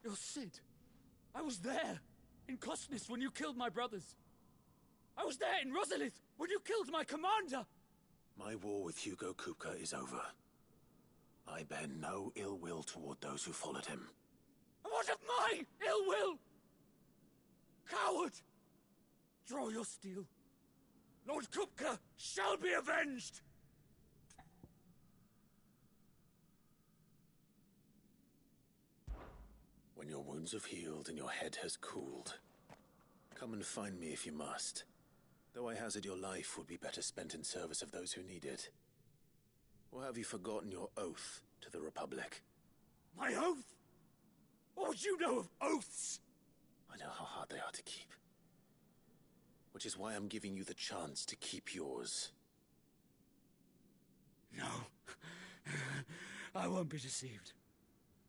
You're Sid. I was there in Cosnes when you killed my brothers. I was there in Rosalith when you killed my commander. My war with Hugo Kupka is over. I bear no ill will toward those who followed him. And what of my ill will? Coward! Draw your steel. Lord Kupka shall be avenged! When your wounds have healed and your head has cooled, come and find me if you must. Though I hazard your life would be better spent in service of those who need it. Or have you forgotten your oath to the Republic? My oath? What would you know of oaths? I know how hard they are to keep. Which is why I'm giving you the chance to keep yours. No. I won't be deceived.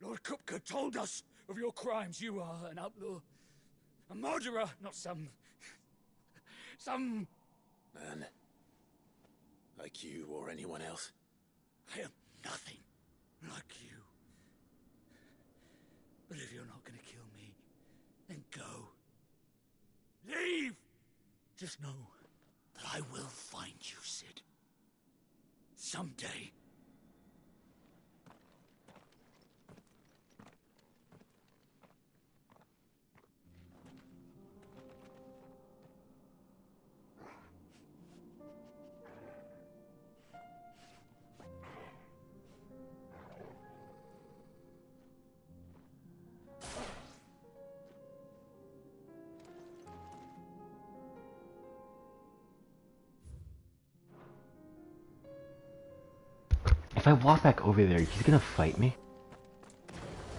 Lord Kupka told us of your crimes. You are an outlaw. A murderer, not some man. Like you or anyone else. I am nothing like you. But if you're not gonna kill me, then go. Leave! Just know that I will find you, Sid. Someday. If I walk back over there, he's gonna fight me.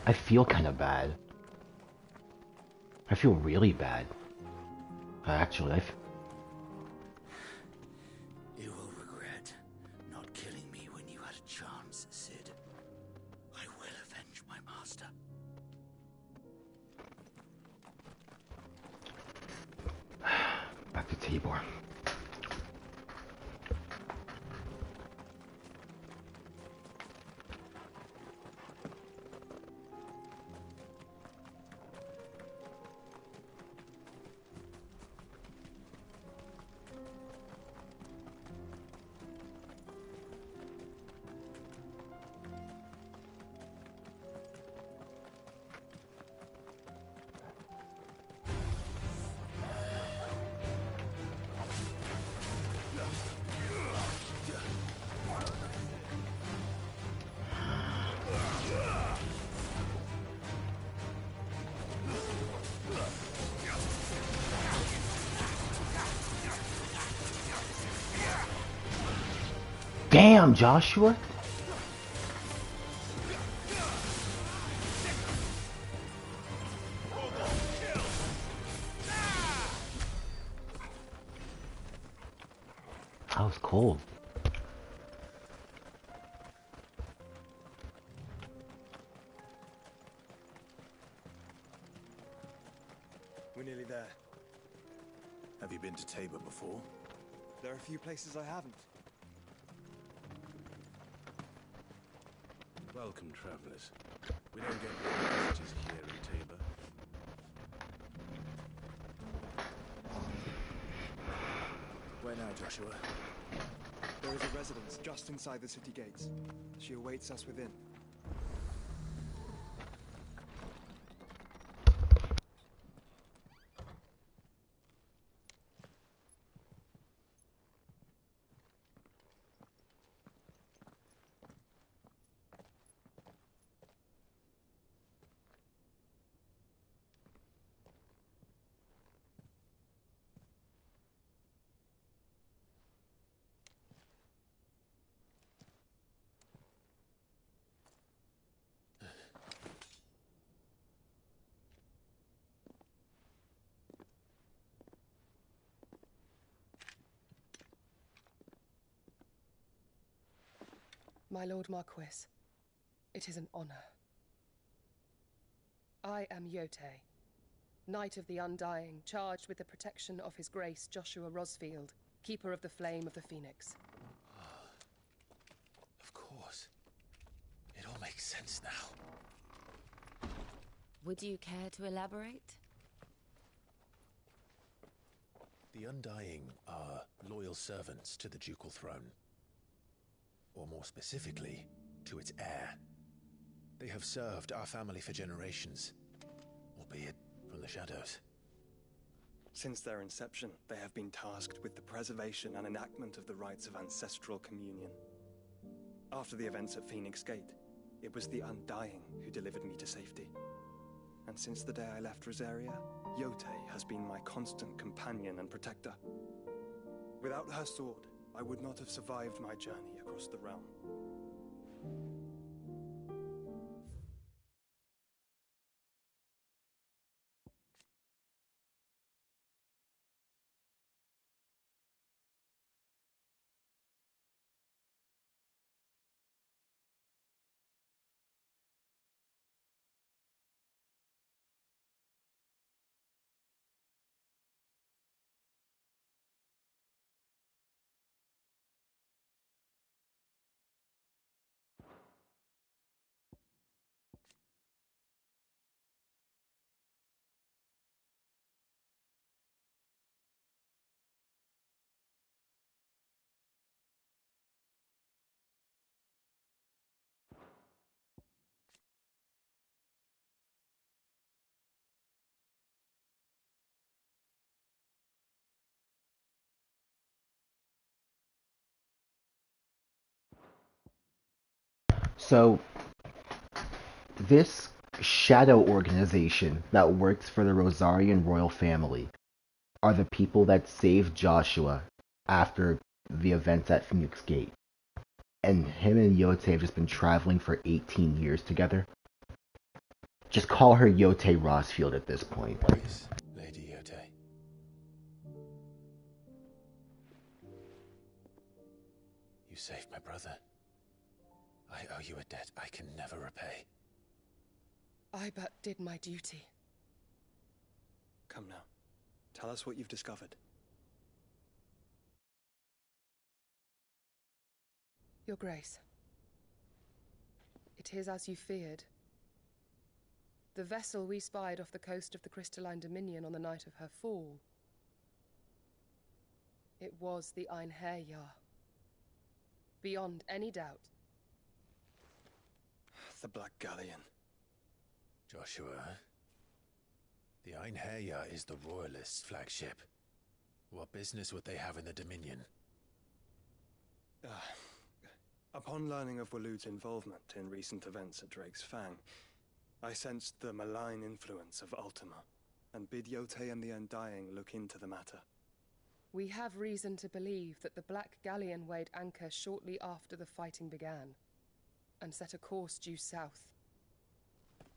I feel kind of bad. I feel really bad. Actually, Tibor. Damn, Joshua! That was cold. We're nearly there. Have you been to Tabor before? There are a few places I haven't. Welcome, travelers. We don't get many visitors here in Tabor. Where now, Joshua? There is a residence just inside the city gates. She awaits us within. My Lord Marquis, it is an honor. I am Yotei, Knight of the Undying, charged with the protection of His Grace Joshua Rosfield, Keeper of the Flame of the Phoenix. Of course. It all makes sense now. Would you care to elaborate? The Undying are loyal servants to the ducal throne. Or more specifically, to its heir. They have served our family for generations, albeit from the shadows. Since their inception, they have been tasked with the preservation and enactment of the rites of ancestral communion. After the events at Phoenix Gate, it was the Undying who delivered me to safety. And since the day I left Rosaria, Yotei has been my constant companion and protector. Without her sword, I would not have survived my journey across the realm. So, this shadow organization that works for the Rosarian royal family are the people that saved Joshua after the events at Phoenix Gate. And him and Yotei have just been traveling for 18 years together. Just call her Yotei Rosfield at this point. Like, Yes, Lady Yotei. You saved my brother. I owe you a debt I can never repay. I but did my duty. Come now. Tell us what you've discovered. Your Grace. It is as you feared. The vessel we spied off the coast of the Crystalline Dominion on the night of her fall. It was the Einherjar. Beyond any doubt. The Black Galleon. Joshua, the Einherjar is the Royalists' flagship. What business would they have in the Dominion? Upon learning of Waloed's involvement in recent events at Drake's Fang, I sensed the malign influence of Ultima, and bid Yote and the Undying look into the matter. We have reason to believe that the Black Galleon weighed anchor shortly after the fighting began, and set a course due south.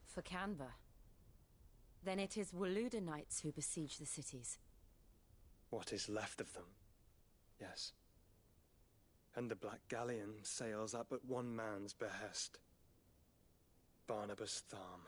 For Canva. Then it is Waloed knights who besiege the cities. What is left of them, yes. And the Black Galleon sails up at one man's behest. Barnabas Tharm.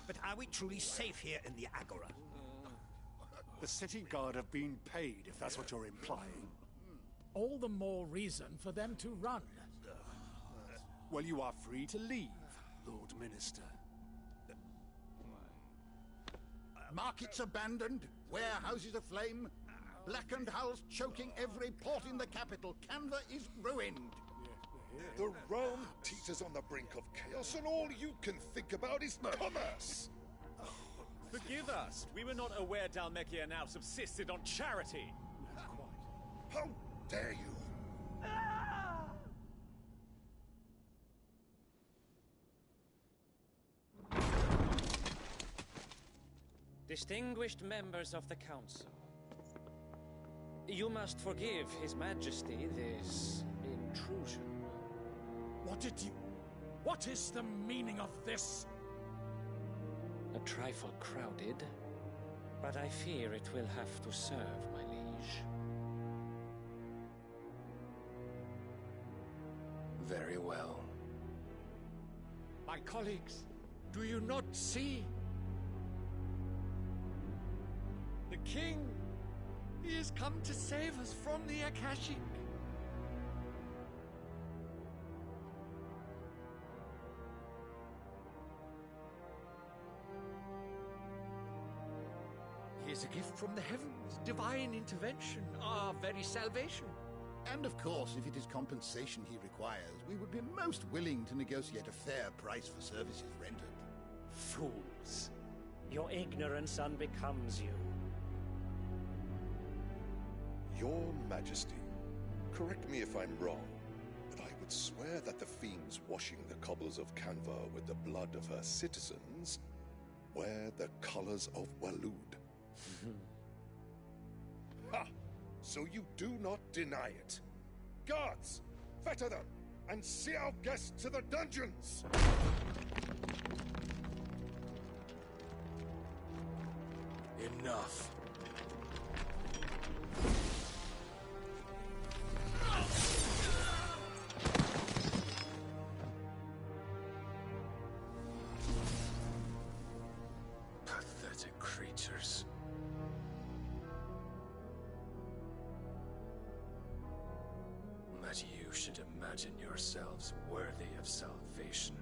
But are we truly safe here in the Agora? The city guard have been paid, if that's what you're implying. All the more reason for them to run. Well, you are free to leave, Lord Minister. Markets abandoned, warehouses aflame, blackened hulls choking every port in the capital. Canva is ruined. The realm teeters on the brink of chaos, and all you can think about is commerce! Forgive us. We were not aware Dhalmekia now subsisted on charity. How dare you? Distinguished members of the Council, you must forgive His Majesty this intrusion. What is the meaning of this? A trifle crowded, but I fear it will have to serve, my liege. Very well. My colleagues, do you not see? The king, he has come to save us from the Akashic. He is a gift from the heavens, divine intervention, our very salvation. And of course, if it is compensation he requires, we would be most willing to negotiate a fair price for services rendered. Fools. Your ignorance unbecomes you. Your Majesty, correct me if I'm wrong, but I would swear that the fiends washing the cobbles of Canva with the blood of her citizens wear the colors of Waloed. Ha! So you do not deny it. Guards, fetter them, and see our guests to the dungeons! Enough. Pathetic creatures. That you should imagine yourselves worthy of salvation.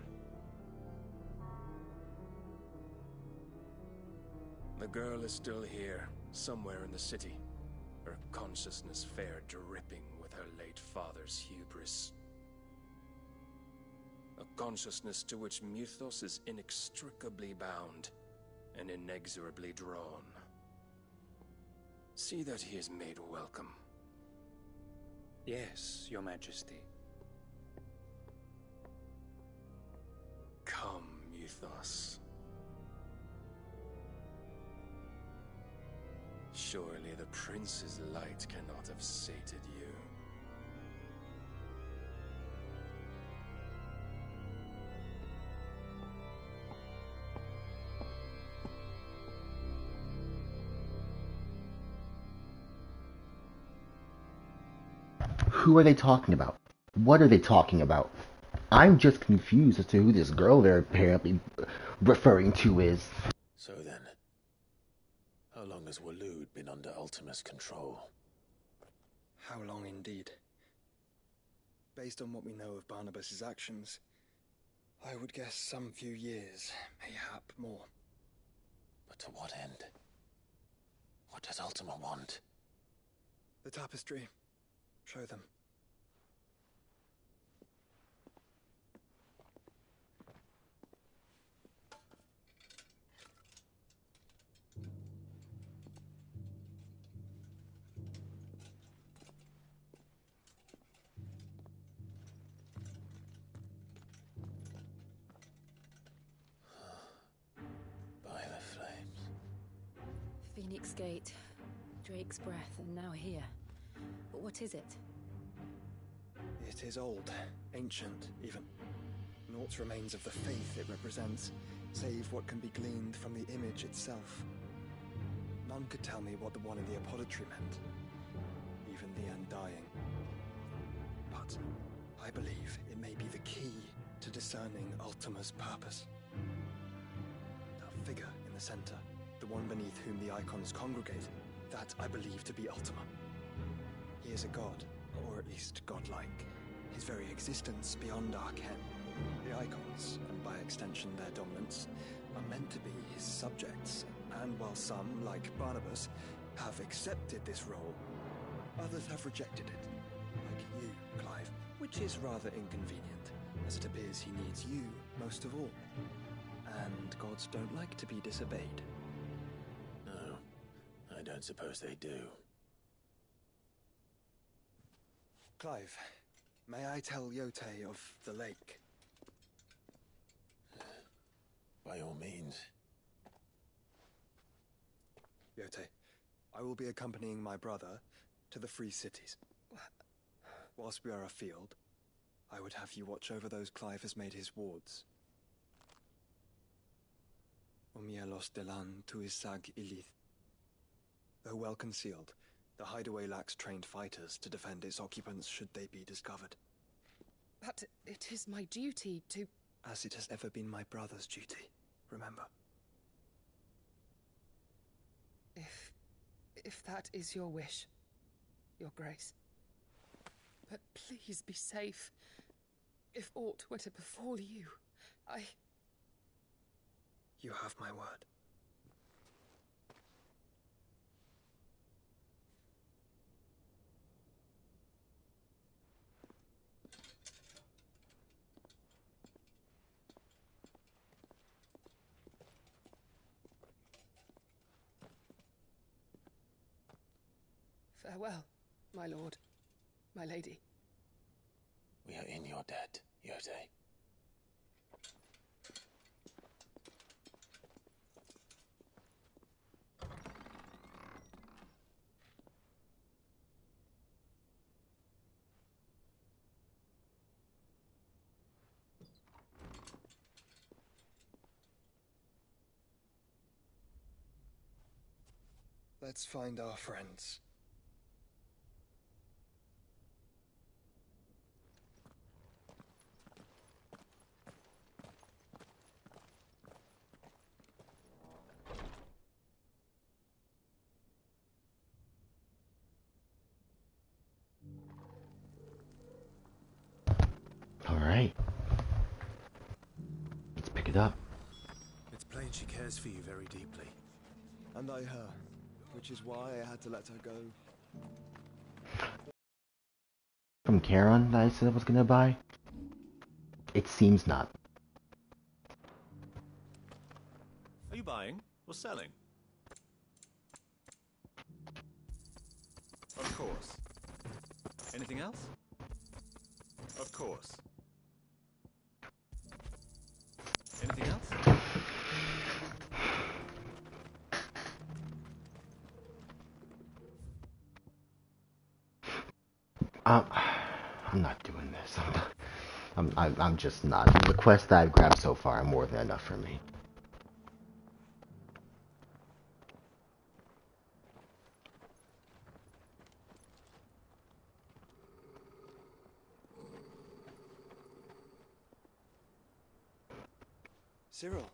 The girl is still here, somewhere in the city. Her consciousness fair dripping with her late father's hubris. A consciousness to which Mythos is inextricably bound and inexorably drawn. See that he is made welcome. Yes, Your Majesty. Come, Mythos. Surely the prince's light cannot have sated you. Who are they talking about? What are they talking about? I'm just confused as to who this girl they're apparently referring to is. So then, how long has Waloed been under Ultima's control? How long indeed? Based on what we know of Barnabas's actions, I would guess some few years, mayhap more. But to what end? What does Ultima want? The tapestry. Show them. By the flames. Phoenix Gate, Drake's Breath, and now here. But what is it? It is old, ancient, even. Naught remains of the faith it represents, save what can be gleaned from the image itself. None could tell me what the one in the apothecary meant, even the Undying. But I believe it may be the key to discerning Ultima's purpose. That figure in the center, the one beneath whom the icons congregate, that I believe to be Ultima. He is a god, or at least godlike. His very existence beyond our ken. The icons, and by extension their dominants, are meant to be his subjects, and while some, like Barnabas, have accepted this role, others have rejected it, like you, Clive, which is rather inconvenient, as it appears he needs you most of all. And gods don't like to be disobeyed. No, I don't suppose they do. Clive, may I tell Yote of the lake? By all means. Yote, I will be accompanying my brother to the Free Cities. Whilst we are afield, I would have you watch over those Clive has made his wards. Umielos delan tuisag ilith. Though well concealed, the hideaway lacks trained fighters to defend its occupants should they be discovered. But it is my duty to... As it has ever been my brother's duty, remember. If that is your wish, Your Grace. But please be safe. If aught were to befall you, You have my word. Farewell, my lord, my lady. We are in your debt, Yote. Let's find our friends. Alright. Let's pick it up. It's plain she cares for you very deeply. And I her, which is why I had to let her go. From Charon that I said I was gonna buy? It seems not. Are you buying or selling? Of course. Anything else? Of course. Anything else? I'm not doing this. I'm just not. The quests that I've grabbed so far are more than enough for me. Cyril.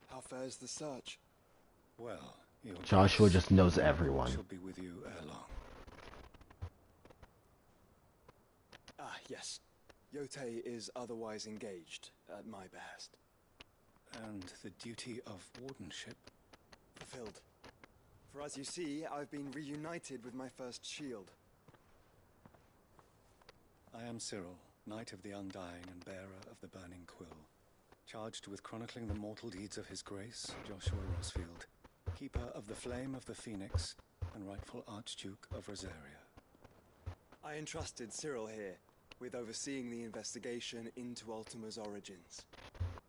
How fares the search? Well, Joshua just knows everyone. She'll be with you ere long. Ah, yes. Yotei is otherwise engaged, at my behest. And the duty of wardenship? Fulfilled. For as you see, I've been reunited with my first shield. I am Cyril, Knight of the Undying and bearer of the Burning Quill, charged with chronicling the mortal deeds of His Grace, Joshua Rosfield, keeper of the Flame of the Phoenix and rightful Archduke of Rosaria. I entrusted Cyril here with overseeing the investigation into Ultima's origins.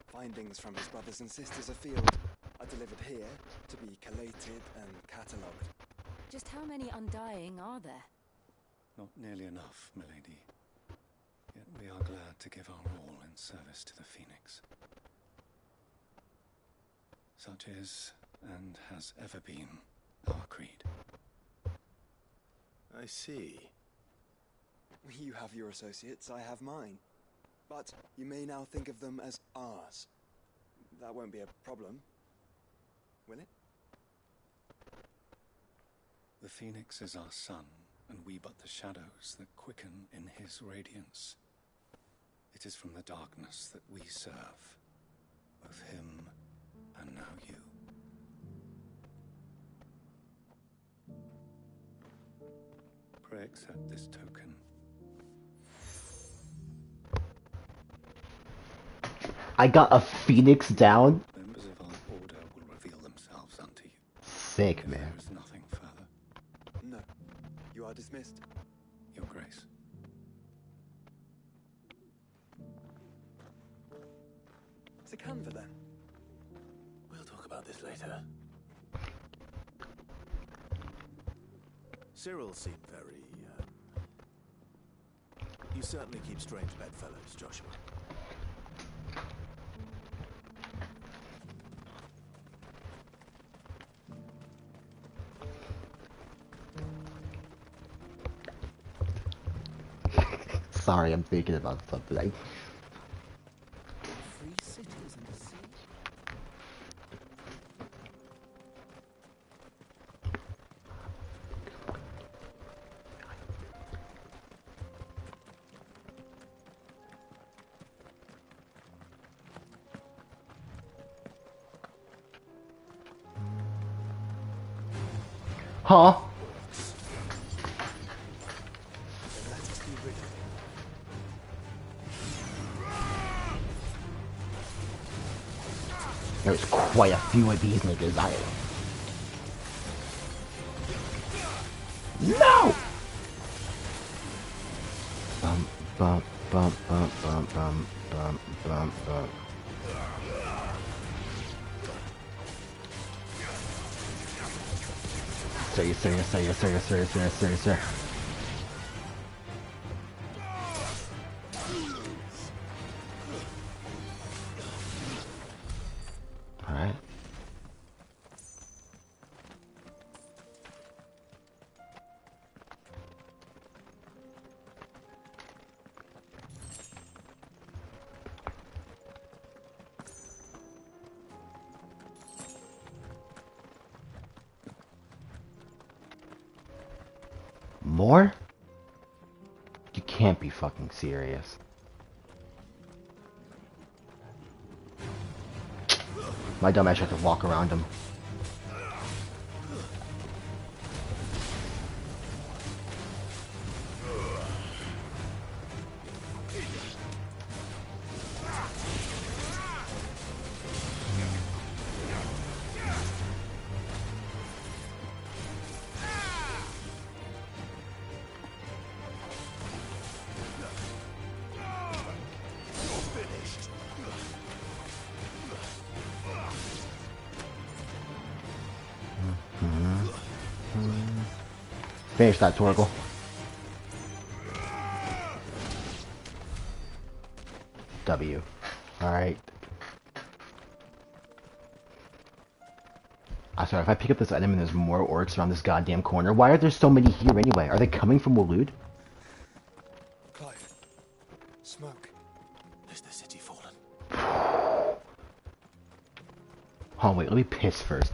Findings from his brothers and sisters afield are delivered here to be collated and catalogued. Just how many Undying are there? Not nearly enough, milady. Yet we are glad to give our all in service to the Phoenix. Such is, and has ever been, our creed. I see. You have your associates, I have mine. But you may now think of them as ours. That won't be a problem, will it? The Phoenix is our sun, and we but the shadows that quicken in his radiance. It is from the darkness that we serve, both him and now you. Pray accept this token. I got a phoenix down. Members of our order will reveal themselves unto you. Sick, man. There is nothing further. No. You are dismissed. Your Grace. To Canva, then. We'll talk about this later. Cyril seemed very, You certainly keep strange bedfellows, Joshua. Sorry, I'm thinking about something. Free cities in the sea. Huh? There's quite a few of these niggas, No! Bum, bum, bum, bum, bum, bum, bum, bum, bum. Sir. Alright. More? You can't be fucking serious. My dumb ass had to walk around him. Finish that, Torgal. W. Alright. I'm sorry, if I pick up this item and there's more orcs around this goddamn corner, why are there so many here anyway? Are they coming from Waloed? Clive. Smoke. Is the city fallen? Oh wait, let me piss first.